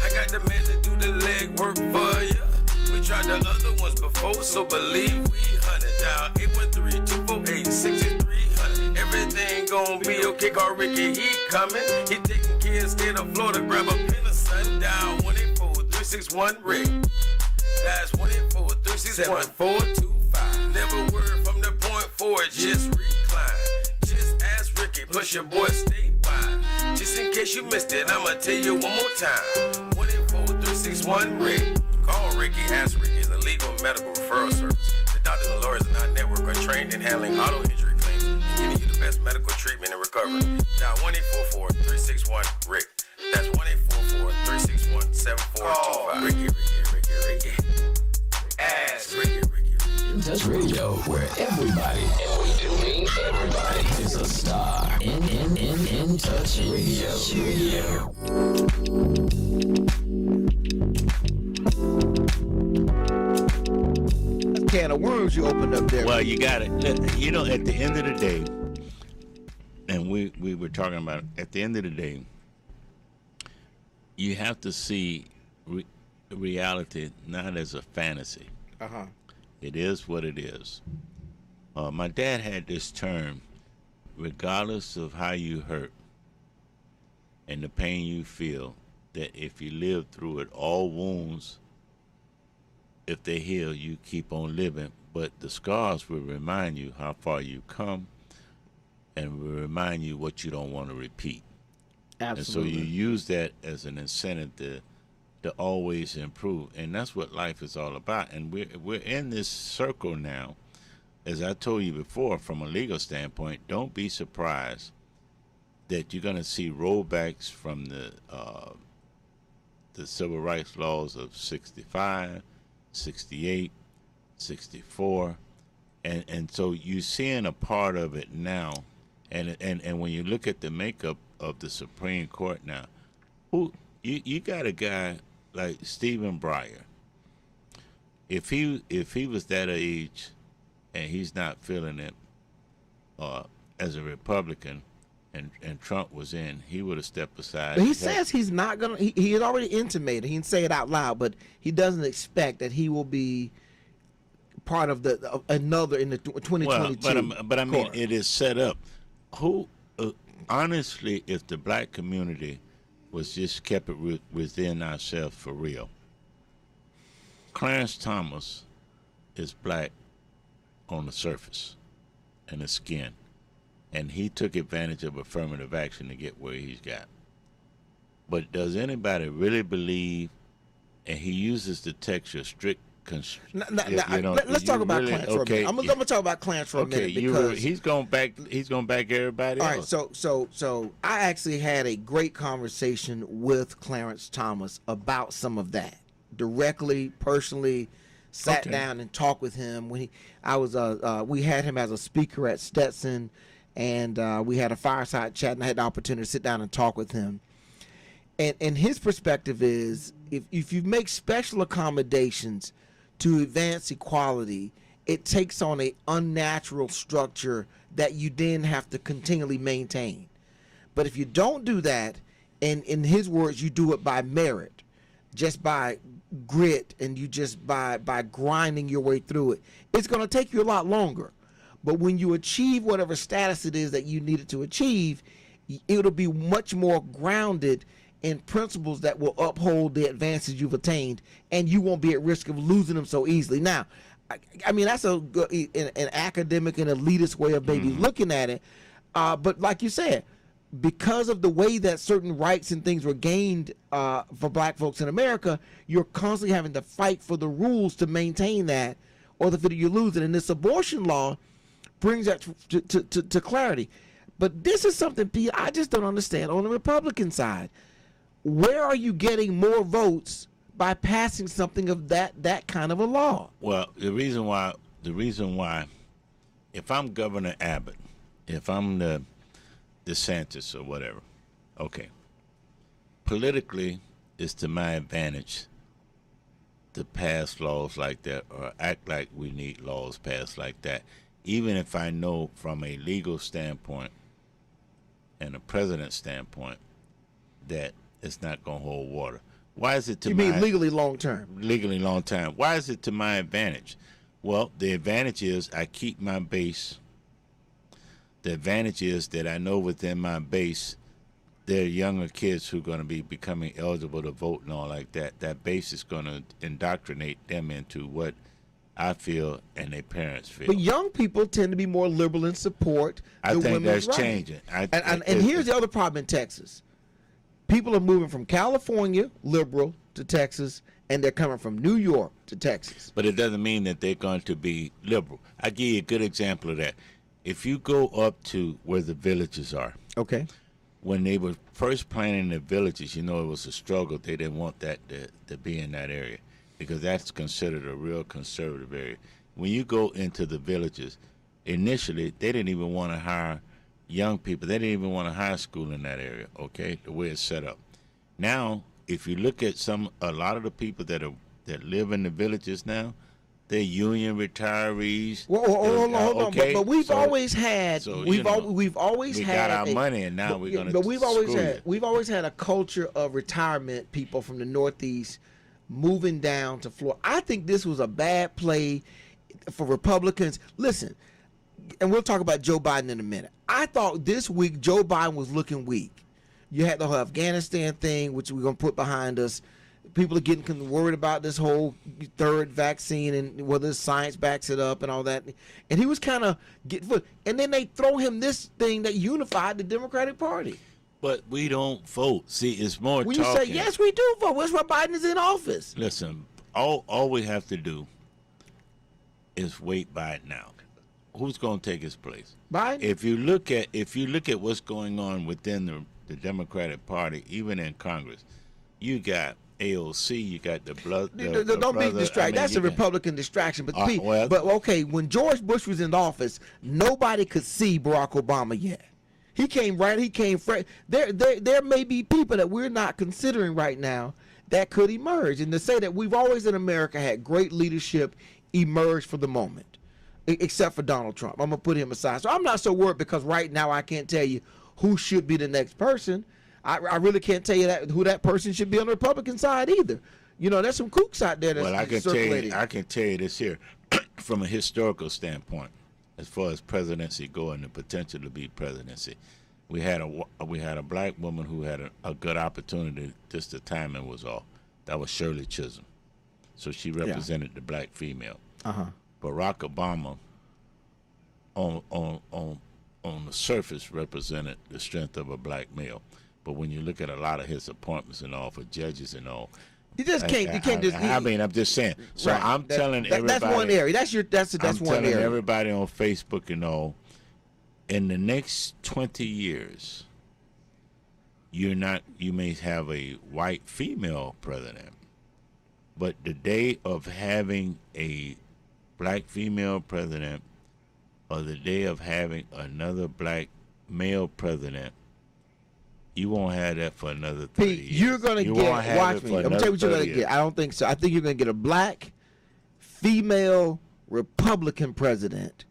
Speaker 7: I got the man to do the legwork for you. We tried the other ones before, so believe we hunted down 813-248-6300. Everything gon' be okay. Call Ricky, he coming. He taking care of state of Florida. Grab a pen of sundown 184-361-RICK. That's 184-361-7425. Never word from the point forward, just recline. Just ask Ricky, plus your boy statewide. Just in case you missed it, I'ma tell you one more time. 184-361-RICK. Call Ricky, ask Ricky is a legal medical referral service. The doctors and lawyers in our network are trained in handling auto injury claims and giving you the best medical treatment and recovery. Dial 1-844-361-RICK. That's 1-844-361-7425. Ricky. Ask Ricky.
Speaker 5: In Touch Radio, where everybody, and we do mean everybody, is a star. In Touch Radio.
Speaker 1: Can of worms you opened up there.
Speaker 2: Well, you got it. You know, at the end of the day, and we were talking about it, at the end of the day, you have to see reality not as a fantasy.
Speaker 1: Uh-huh.
Speaker 2: It is what it is. My dad had this term, regardless of how you hurt and the pain you feel, that if you live through it, all wounds, if they heal, you keep on living. But the scars will remind you how far you come and will remind you what you don't want to repeat.
Speaker 1: Absolutely.
Speaker 2: And so you use that as an incentive to always improve, and that's what life is all about. And we're in this circle now. As I told you before, from a legal standpoint, don't be surprised that you're going to see rollbacks from the civil rights laws of 65, 68, 64, and so you're seeing a part of it now. And when you look at the makeup of the Supreme Court now, who you got a guy like Stephen Breyer. If he was that age, and he's not feeling it, as a Republican, and Trump was in, he would have stepped aside.
Speaker 1: But he says he's not gonna. He had already intimated. He didn't say it out loud, but he doesn't expect that he will be part of another in the 2022.
Speaker 2: Well, but I mean, it is set up. Who, honestly, if the black community was just kept it within ourselves for real, Clarence Thomas is black on the surface and the skin, and he took advantage of affirmative action to get where he's got. But does anybody really believe? And he uses the texture strict.
Speaker 1: Let's talk about Clarence for a minute. I'm gonna talk about Clarence for a minute because
Speaker 2: he's going back everybody else.
Speaker 1: All right, so I actually had a great conversation with Clarence Thomas about some of that directly, personally. Sat down and talked with him when we had him as a speaker at Stetson, and we had a fireside chat, and I had the opportunity to sit down and talk with him. And his perspective is if you make special accommodations to advance equality, it takes on an unnatural structure that you then have to continually maintain. But if you don't do that, and in his words, you do it by merit, just by grit, and you just by grinding your way through it, it's going to take you a lot longer. But when you achieve whatever status it is that you needed to achieve, it'll be much more grounded in principles that will uphold the advances you've attained, and you won't be at risk of losing them so easily. Now, I mean, that's an academic and elitist way of maybe looking at it. But like you said, because of the way that certain rights and things were gained for black folks in America, you're constantly having to fight for the rules to maintain that, or you lose it. And this abortion law brings that to clarity. But this is something, Pete, I just don't understand on the Republican side. Where are you getting more votes by passing something of that kind of a law?
Speaker 2: Well, the reason why, if I'm Governor Abbott, if I'm the DeSantis or whatever, okay, politically, it's to my advantage to pass laws like that or act like we need laws passed like that, even if I know from a legal standpoint and a president's standpoint that it's not going to hold water. Why is it to
Speaker 1: mean legally long term?
Speaker 2: Legally long term. Why is it to my advantage? Well, the advantage is I keep my base. The advantage is that I know within my base there are younger kids who are going to be becoming eligible to vote and all like that. That base is going to indoctrinate them into what I feel and their parents feel.
Speaker 1: But young people tend to be more liberal in support.
Speaker 2: I think that's changing.
Speaker 1: And here's the other problem in Texas. People are moving from California, liberal, to Texas, and they're coming from New York to Texas.
Speaker 2: But it doesn't mean that they're going to be liberal. I'll give you a good example of that. If you go up to where the villages are.
Speaker 1: Okay.
Speaker 2: When they were first planning the villages, it was a struggle. They didn't want that to be in that area because that's considered a real conservative area. When you go into the villages, initially, they didn't even want to hire young people. They didn't even want a high school in that area, okay, the way it's set up. Now, if you look at a lot of the people that live in the villages now, they're union retirees.
Speaker 1: Well, hold on.
Speaker 2: Okay?
Speaker 1: But we've always had we
Speaker 2: got our money, and now we're going to.
Speaker 1: But we've always had a culture of retirement people from the Northeast moving down to Florida. I think this was a bad play for Republicans. Listen, and we'll talk about Joe Biden in a minute. I thought this week Joe Biden was looking weak. You had the whole Afghanistan thing, which we're going to put behind us. People are getting worried about this whole third vaccine and whether science backs it up and all that. And he was kind of getting, and then they throw him this thing that unified the Democratic Party.
Speaker 2: But we don't vote. See, it's more
Speaker 1: when
Speaker 2: talking.
Speaker 1: You say, yes, we do vote. That's why Biden is in office.
Speaker 2: Listen, all we have to do is wait Biden out. Who's going to take his place?
Speaker 1: Biden.
Speaker 2: If you look at what's going on within the Democratic Party, even in Congress, you got AOC, you got the blood.
Speaker 1: Don't be distracted. That's a Republican distraction. But but okay, when George Bush was in office, nobody could see Barack Obama yet. He came right. He came fresh. There may be people that we're not considering right now that could emerge. And to say that we've always in America had great leadership emerge for the moment, except for Donald Trump. I'm gonna put him aside. So I'm not so worried because right now I can't tell you who should be the next person. I really can't tell you who that person should be on the Republican side either. You know, there's some kooks out there that's circulating.
Speaker 2: I can tell you this here, from a historical standpoint, as far as presidency go and the potential to be presidency. We had a black woman who had a good opportunity, just the timing was off. That was Shirley Chisholm. So she represented the black female. Barack Obama, on the surface, represented the strength of a black male. But when you look at a lot of his appointments and all for judges and all,
Speaker 1: you just can't. You can't just.
Speaker 2: I mean, I'm just saying. So
Speaker 1: right.
Speaker 2: I'm telling everybody.
Speaker 1: That's one area. That's
Speaker 2: I'm
Speaker 1: one
Speaker 2: telling
Speaker 1: area.
Speaker 2: everybody on Facebook and all. In the next 20 years, you may have a white female president, but the day of having a black female president or the day of having another black male president, you won't have that for another 30 years.
Speaker 1: You're going to get, watch me, I'm going to tell you what you're going to get. I don't think so. I think you're going to get a black female Republican president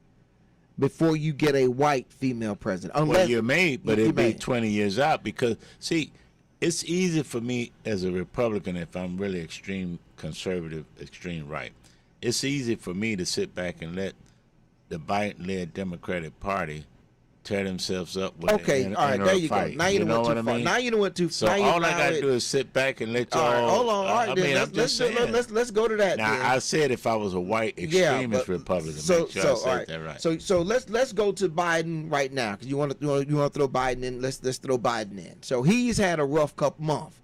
Speaker 1: before you get a white female president. Unless,
Speaker 2: well, you may, but it'll be 20 years out because, see, it's easy for me as a Republican if I'm really extreme conservative, extreme right. It's easy for me to sit back and let the Biden-led Democratic Party tear themselves up with
Speaker 1: okay, all right, there you
Speaker 2: fight.
Speaker 1: Go. Now you know what I mean? Now you know what too
Speaker 2: far. So all I got to do is sit back and let y'all.
Speaker 1: All right, hold on. All right,
Speaker 2: I
Speaker 1: then
Speaker 2: mean,
Speaker 1: let's go to that.
Speaker 2: Now
Speaker 1: then.
Speaker 2: I said if I was a white extremist Republican,
Speaker 1: so
Speaker 2: make sure I said
Speaker 1: all right.
Speaker 2: that right.
Speaker 1: So let's go to Biden right now because you want to throw Biden in. Let's throw Biden in. So he's had a rough couple months.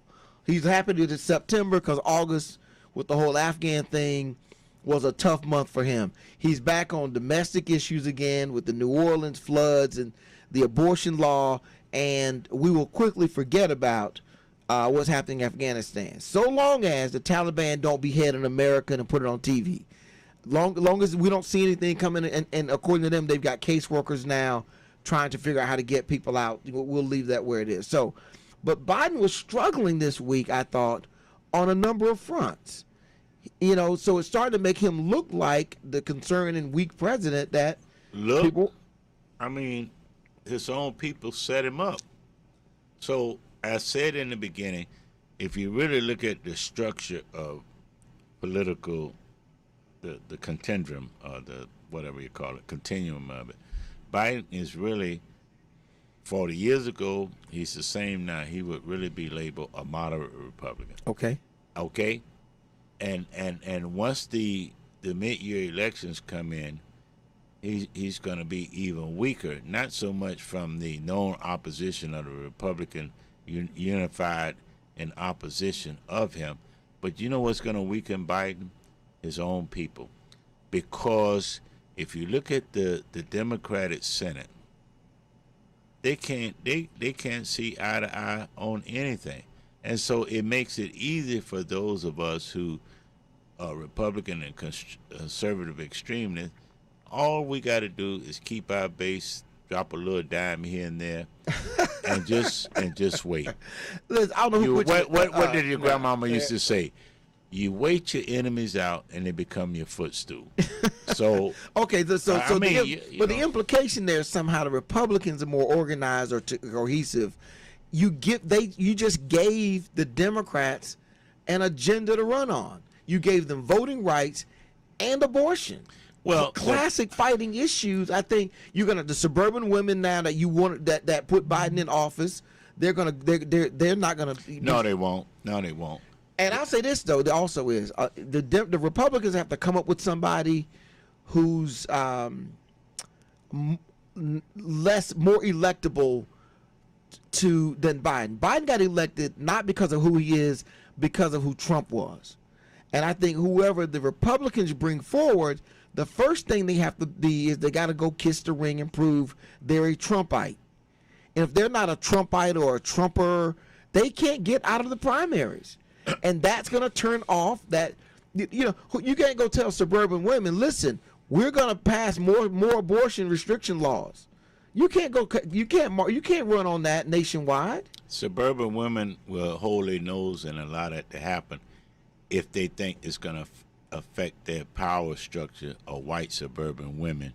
Speaker 1: He's happy to September because August with the whole Afghan thing was a tough month for him. He's back on domestic issues again with the New Orleans floods and the abortion law, and we will quickly forget about what's happening in Afghanistan. So long as the Taliban don't behead an American and put it on TV. Long as we don't see anything coming, and according to them, they've got caseworkers now trying to figure out how to get people out. We'll leave that where it is. So, but Biden was struggling this week, I thought, on a number of fronts. You know, so it started to make him look like the concerned and weak president that people.
Speaker 2: I mean, his own people set him up. So I said in the beginning, if you really look at the structure of political, the contendrum or the whatever you call it, continuum of it, Biden is really 40 years ago, he's the same now. He would really be labeled a moderate Republican.
Speaker 1: Okay.
Speaker 2: And once the mid-year elections come in, he's going to be even weaker, not so much from the known opposition of the Republican unified in opposition of him, but you know what's going to weaken Biden? His own people. Because if you look at the Democratic Senate, they can't see eye to eye on anything. And so it makes it easy for those of us who are Republican and conservative extremists. All we got to do is keep our base, drop a little dime here and there, and just wait.
Speaker 1: Listen, I don't know
Speaker 2: what did your grandmama used to say? You wait your enemies out, and they become your footstool. So
Speaker 1: okay, but
Speaker 2: the
Speaker 1: implication there is somehow the Republicans are more organized or cohesive. You just gave the Democrats an agenda to run on. You gave them voting rights and abortion.
Speaker 2: Well,
Speaker 1: classic fighting issues. I think the suburban women now that you want that put Biden in office, they're not gonna.
Speaker 2: No, they won't.
Speaker 1: And I'll say this though, there also is the Republicans have to come up with somebody who's more electable than Biden. Biden got elected not because of who he is, because of who Trump was. And I think whoever the Republicans bring forward, the first thing they have to be is they got to go kiss the ring and prove they're a Trumpite. And if they're not a Trumpite or a Trumper, they can't get out of the primaries. And that's going to turn off that, you can't go tell suburban women, listen, we're going to pass more abortion restriction laws. You can't go. You can't run on that nationwide.
Speaker 2: Suburban women will hold their nose and allow that to happen if they think it's going to affect their power structure of white suburban women.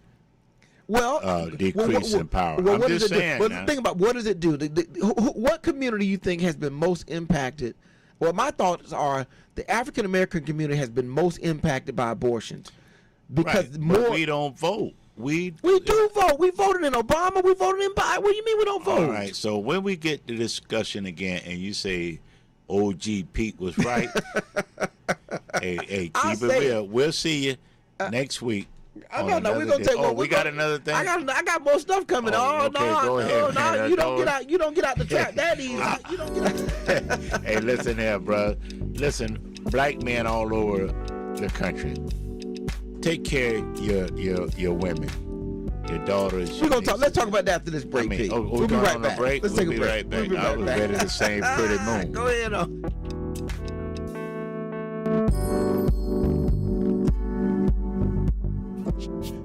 Speaker 1: Well,
Speaker 2: decrease in power.
Speaker 1: Well,
Speaker 2: I'm just saying.
Speaker 1: Well, think about what does it do? What community you think has been most impacted? Well, my thoughts are the African American community has been most impacted by abortions because
Speaker 2: right,
Speaker 1: more.
Speaker 2: But we don't vote. We
Speaker 1: do vote. We voted in Obama. We voted in Biden. What do you mean we don't vote?
Speaker 2: All right. So when we get to discussion again, and you say OG Pete was right, hey, keep it real. We'll see you next week.
Speaker 1: No, we're gonna take.
Speaker 2: We got another thing.
Speaker 1: I got more stuff coming.
Speaker 2: Okay, go ahead, man.
Speaker 1: You don't get out the trap that easy. You don't get out.
Speaker 2: Hey, listen here, bro. Listen, black men all over the country, take care of your women, your daughters.
Speaker 1: We're gonna talk. Let's talk about that after this break. Pete.
Speaker 2: We'll be right back. Let's take a break. Right back. I was ready to sing Pretty Moon.
Speaker 1: Go ahead.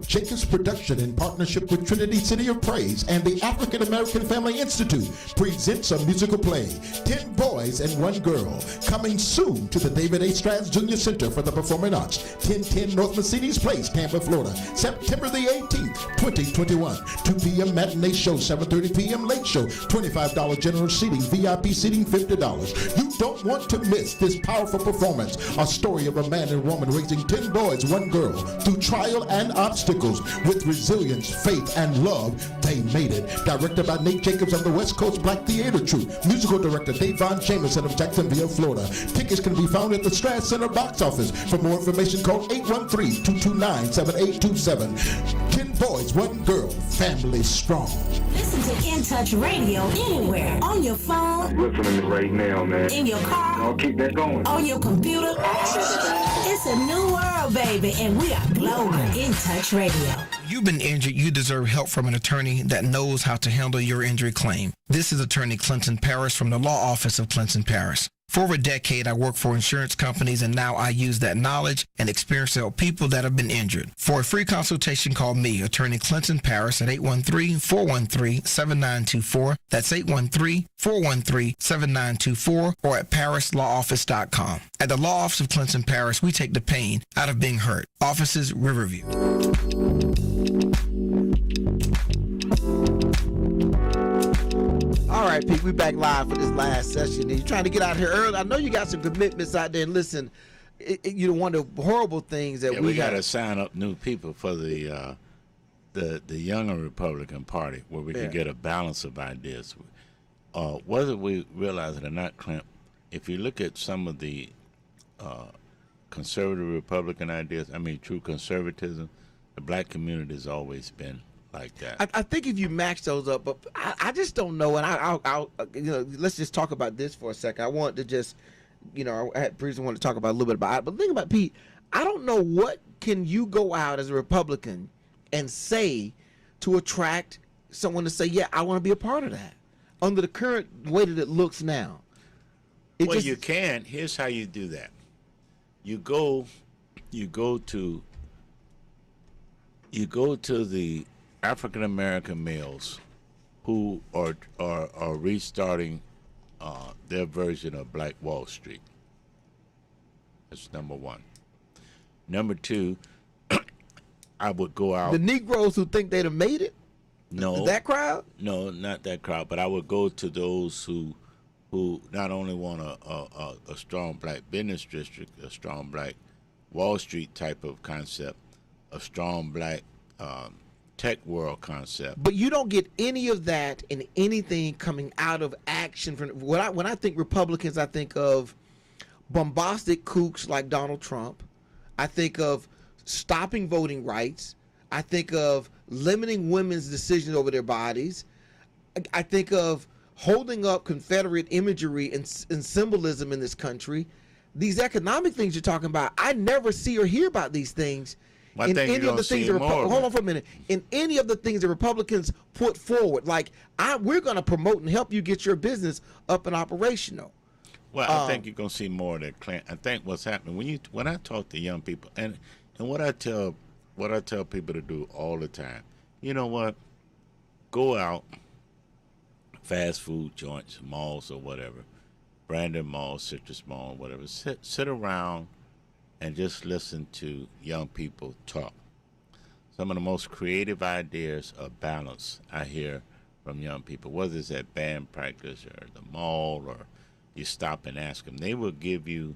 Speaker 8: Jacobs Production, in partnership with Trinity City of Praise and the African American Family Institute, presents a musical play, 10 Boys and One Girl, coming soon to the David A. Strauss Jr. Center for the Performing Arts, 1010 North Mercedes Place, Tampa, Florida, September the 18th, 2021. 2 p.m. matinee show, 7:30 p.m. late show, $25 general seating, VIP seating $50. You don't want to miss this powerful performance, a story of a man and woman raising 10 boys, 1 girl, through trial and obstacles. With resilience, faith, and love, they made it. Directed by Nate Jacobs of the West Coast Black Theater Troupe. Musical director Davon Jameson of Jacksonville, Florida. Tickets can be found at the Strass Center box office. For more information, call 813-229-7827. 10 boys, 1 girl, family strong.
Speaker 9: Listen to In Touch Radio anywhere. On your phone.
Speaker 10: I'm listening right now, man.
Speaker 9: In your car.
Speaker 10: I'll keep that going.
Speaker 9: On your computer. It's a new world, baby, and we are global. In Touch Radio.
Speaker 11: You've been injured, you deserve help from an attorney that knows how to handle your injury claim. This is attorney Clinton Paris from the law office of Clinton Paris. For over a decade, I worked for insurance companies, and now I use that knowledge and experience to help people that have been injured. For a free consultation, call me, attorney Clinton Paris, at 813-413-7924. That's 813-413-7924, or at parislawoffice.com. At the law office of Clinton Paris, we take the pain out of being hurt. Offices, Riverview.
Speaker 1: All right, Pete, we back live for this last session. You're trying to get out here early. I know you got some commitments out there. And listen, you know, one of the horrible things that
Speaker 2: we got to sign up new people for the younger Republican Party, where we can get a balance of ideas. Whether we realize it or not, Clint, if you look at some of the conservative Republican ideas, I mean, true conservatism, the black community has always been like that.
Speaker 1: I think if you match those up, but I just don't know. And I'll let's just talk about this for a second. I want to just, I had previously wanted to talk about a little bit about it, but think about Pete. I don't know what can you go out as a Republican and say to attract someone to say, yeah, I want to be a part of that under the current way that it looks now.
Speaker 2: You can. Here's how you do that. You go to the African American males who are restarting their version of Black Wall Street. That's number one. Number two, I would go out.
Speaker 1: The Negroes who think they'd have made it?
Speaker 2: No.
Speaker 1: That crowd?
Speaker 2: No, not that crowd. But I would go to those who not only want a strong black business district, a strong black Wall Street type of concept, a strong black tech world concept.
Speaker 1: But you don't get any of that in anything coming out of action. When I think Republicans, I think of bombastic kooks like Donald Trump. I think of stopping voting rights. I think of limiting women's decisions over their bodies. I think of holding up Confederate imagery and symbolism in this country. These economic things you're talking about, I never see or hear about these things. In any of the things that hold on for a minute. In any of the things that Republicans put forward, like we're going to promote and help you get your business up and operational.
Speaker 2: Well, I think you're going to see more of that, Clint. I think what's happening when I talk to young people, and what I tell people to do all the time. You know what? go out, fast food joints, malls or whatever, Brandon Mall, Citrus Mall, whatever, sit around and just listen to young people talk. Some of the most creative ideas of balance I hear from young people, whether it's at band practice or the mall or you stop and ask them. They will give you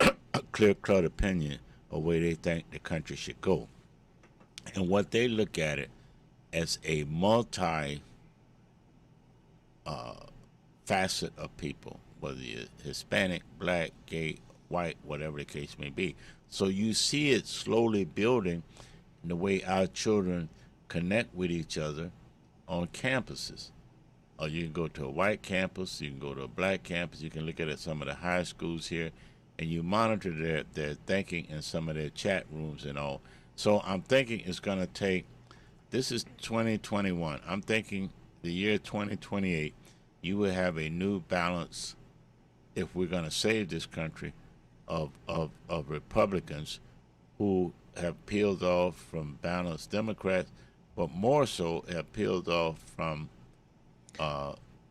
Speaker 2: a clear-cut opinion of where they think the country should go. And what they look at it as a facet of people, whether you're Hispanic, black, gay, white, whatever the case may be. So you see it slowly building in the way our children connect with each other on campuses. Or you can go to a white campus, you can go to a black campus, you can look at some of the high schools here, and you monitor their thinking in some of their chat rooms and all. So I'm thinking it's going to take, this is 2021, I'm thinking the year 2028, you will have a new balance, if we're going to save this country, of Republicans who have peeled off from balanced Democrats, but more so have peeled off from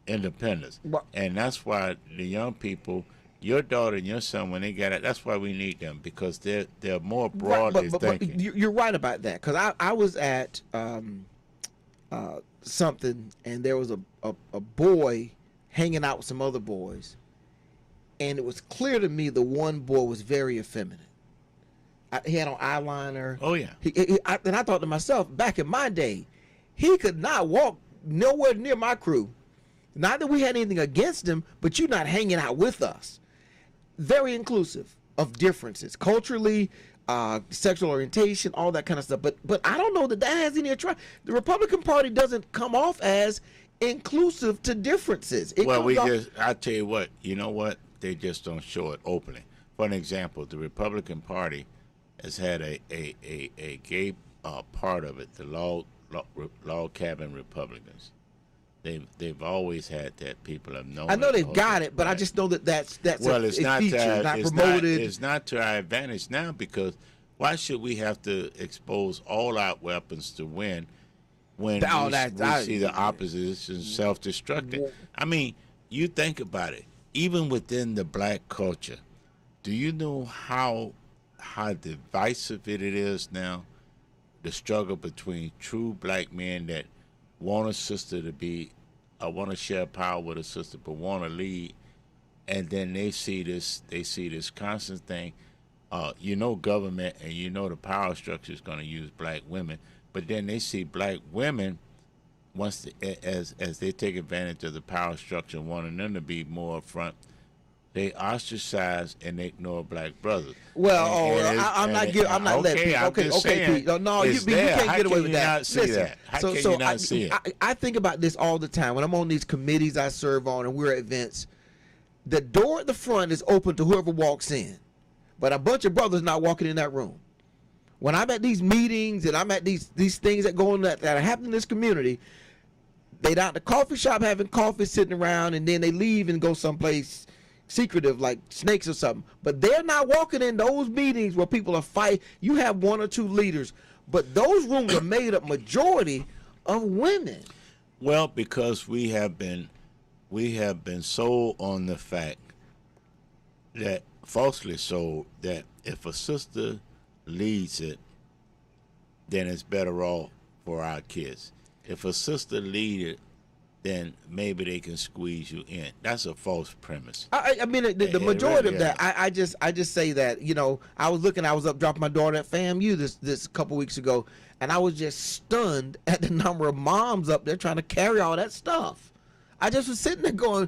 Speaker 2: independents. And that's why the young people, your daughter and your son, when they get it, that's why we need them, because they're more broadly thinking.
Speaker 1: But you're right about that, because I was at something, and there was a boy hanging out with some other boys, and it was clear to me the one boy was very effeminate. He had on eyeliner.
Speaker 2: Oh, yeah.
Speaker 1: And I thought to myself, back in my day, he could not walk nowhere near my crew. Not that we had anything against him, but you're not hanging out with us. Very inclusive of differences, culturally, sexual orientation, all that kind of stuff. But I don't know that has any attraction. The Republican Party doesn't come off as inclusive to differences.
Speaker 2: I tell you what, you know what? They just don't show it openly. For an example, the Republican Party has had a gay part of it, the log cabin Republicans. They've always had that. People have known.
Speaker 1: I know they've got it, but
Speaker 2: right.
Speaker 1: I just know that's
Speaker 2: well, it's not
Speaker 1: feature, not promoted.
Speaker 2: It's not to our advantage now, because why should we have to expose all our weapons to win when we see the opposition self-destructing? I mean, you think about it. Even within the black culture, do you know how divisive it is now? The struggle between true black men that want a sister to be, want to share power with a sister, but want to lead, and then they see this constant thing. Government and the power structure is going to use black women, but then they see black women as they take advantage of the power structure and wanting them to be more upfront. They ostracize and they ignore black brothers.
Speaker 1: Well, I'm not letting people. Okay, Pete. No, you can't get away with that.
Speaker 2: Listen, how can you not see it?
Speaker 1: I think about this all the time when I'm on these committees I serve on and we're at events. The door at the front is open to whoever walks in, but a bunch of brothers not walking in that room. When I'm at these meetings and I'm at these things that go on that are happening in this community, they down at the coffee shop having coffee, sitting around, and then they leave and go someplace secretive like snakes or something. But they're not walking in those meetings where people are fighting. You have one or two leaders, but those rooms are made up majority of women.
Speaker 2: Well, because we have been sold on the fact that, falsely sold, that if a sister leads it, then it's better off for our kids. If a sister leads it, then maybe they can squeeze you in. That's a false premise.
Speaker 1: I mean, the majority of that, I just say that, I was up dropping my daughter at FAMU this couple weeks ago, and I was just stunned at the number of moms up there trying to carry all that stuff. I just was sitting there going,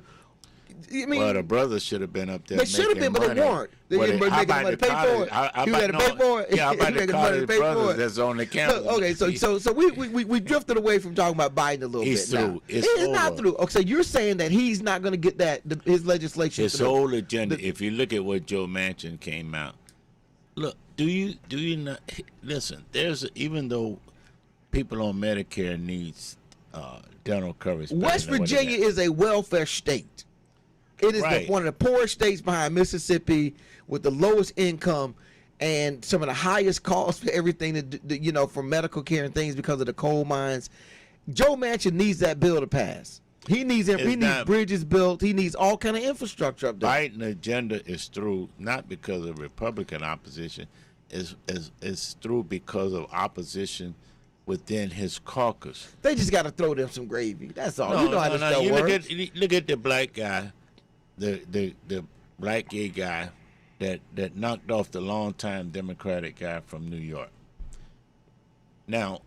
Speaker 2: well, the brothers should have been up there.
Speaker 1: They should have been, but they weren't. They didn't make money to pay for it. You had to pay for it.
Speaker 2: Yeah, how about the college brothers that's on the campus?
Speaker 1: Okay, so we drifted away from talking about Biden a little bit.
Speaker 2: He's through.
Speaker 1: He's not through. Okay, so you're saying that he's not going to get his legislation.
Speaker 2: His whole agenda. If you look at what Joe Manchin came out, look. Do you not listen? Even though people on Medicare needs dental coverage,
Speaker 1: West Virginia is a welfare state. It is one of the poorest states behind Mississippi, with the lowest income and some of the highest costs for everything, for medical care and things because of the coal mines. Joe Manchin needs that bill to pass. He needs bridges built. He needs all kind of infrastructure up there.
Speaker 2: Biden agenda is through not because of Republican opposition, is through because of opposition within his caucus.
Speaker 1: They just got to throw them some gravy. That's all.
Speaker 2: No,
Speaker 1: you know how this stuff works.
Speaker 2: Look at the black guy, the black gay guy that knocked off the longtime Democratic guy from New York. Now,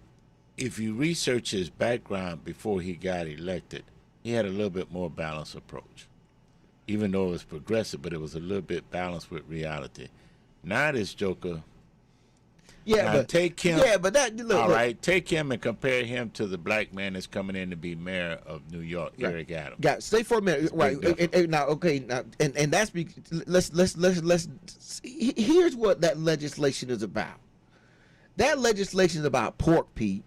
Speaker 2: if you research his background before he got elected, he had a little bit more balanced approach. Even though it was progressive, but it was a little bit balanced with reality. Now this joker, take him. Yeah, but that look. All right, take him and compare him to the black man that's coming in to be mayor of New York, right. Eric Adams.
Speaker 1: Got stay for a minute, right? And that's let's. Here's what that legislation is about. That legislation is about pork, Pete.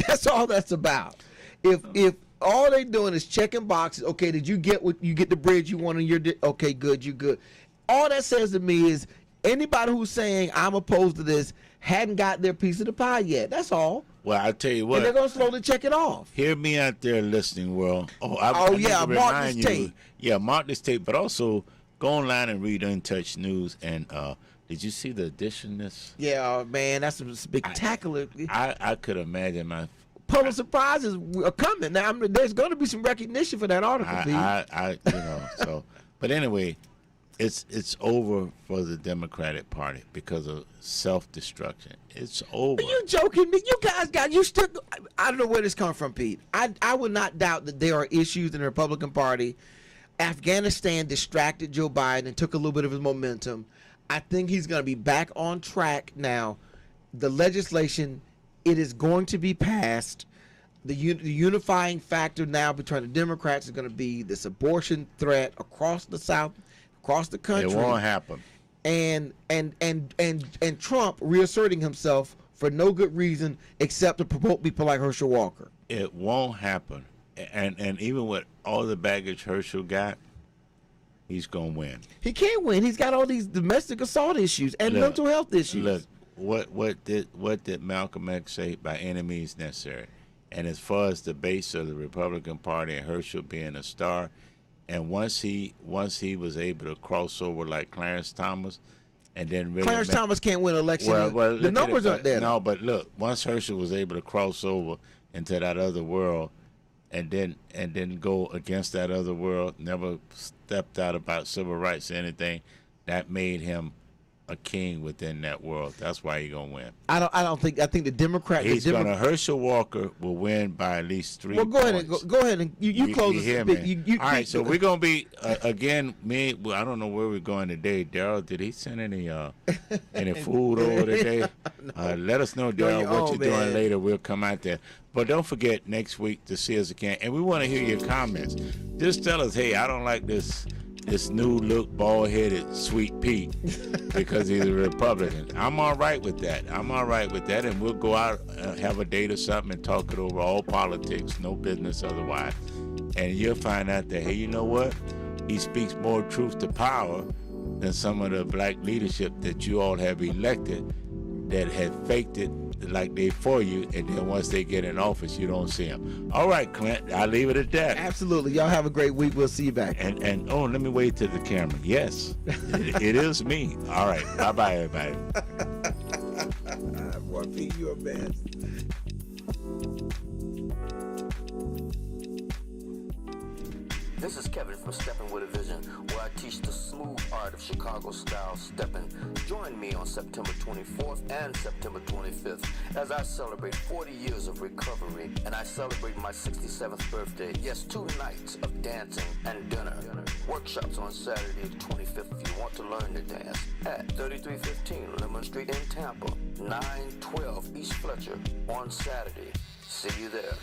Speaker 1: That's all that's about. If all they doing is checking boxes, okay, did you get the bridge you want in your okay, good, you good. All that says to me is anybody who's saying I'm opposed to this hadn't got their piece of the pie yet. That's all.
Speaker 2: Well, I'll tell you what.
Speaker 1: And they're gonna slowly check it off.
Speaker 2: Hear me out there, listening world.
Speaker 1: I mark this tape.
Speaker 2: Yeah, mark this tape, but also go online and read Untouched News. And did you see the edition?
Speaker 1: Yeah, man, that's spectacular.
Speaker 2: I could imagine my
Speaker 1: public surprises are coming. Now, there's going to be some recognition for that article.
Speaker 2: So, but anyway, it's over for the Democratic Party because of self-destruction. It's over.
Speaker 1: Are you joking me? You guys you still. I don't know where this comes from, Pete. I would not doubt that there are issues in the Republican Party. Afghanistan distracted Joe Biden and took a little bit of his momentum. I think he's going to be back on track now. The legislation. It is going to be passed. The unifying factor now between the Democrats is going to be this abortion threat across the South, across the country.
Speaker 2: It won't happen.
Speaker 1: And Trump reasserting himself for no good reason except to promote people like Herschel Walker.
Speaker 2: It won't happen. And even with all the baggage Herschel got, he's going to win.
Speaker 1: He can't win. He's got all these domestic assault issues and mental health issues.
Speaker 2: Look. What did Malcolm X say? By any means necessary. And as far as the base of the Republican Party and Herschel being a star, and once he was able to cross over like Clarence Thomas, and then really
Speaker 1: Clarence Thomas can't win an election.
Speaker 2: Well,
Speaker 1: the numbers aren't there.
Speaker 2: No, but look, once Herschel was able to cross over into that other world, and then go against that other world, never stepped out about civil rights or anything, that made him a king within that world. That's why he's gonna win.
Speaker 1: I think the Democrat.
Speaker 2: Herschel Walker will win by at least 3
Speaker 1: points. Go ahead and you close this.
Speaker 2: All right, so we're gonna be again. I don't know where we're going today. Daryl, did he send any food over today? Let us know, Daryl, what you're doing later. We'll come out there. But don't forget next week to see us again, and we want to hear your comments. Just tell us, hey, I don't like this new look, bald-headed, sweet Pete because he's a Republican. I'm all right with that. And we'll go out, have a date or something and talk it over, all politics, no business otherwise. And you'll find out that, hey, you know what? He speaks more truth to power than some of the black leadership that you all have elected that had faked it like they for you, and then once they get in office, you don't see them. All right, Clint, I'll leave it at that.
Speaker 1: Absolutely. Y'all have a great week. We'll see you back.
Speaker 2: And let me wave to the camera. Yes, it is me. All right. Bye-bye, everybody.
Speaker 1: Boy, Pete, you a man.
Speaker 6: This is Kevin from Stepping with a Vision, where I teach the smooth art of Chicago-style stepping. Join me on September 24th and September 25th as I celebrate 40 years of recovery, and I celebrate my 67th birthday. Yes, 2 nights of dancing and dinner. Workshops on Saturday the 25th if you want to learn to dance at 3315 Lemon Street in Tampa, 912 East Fletcher on Saturday. See you there.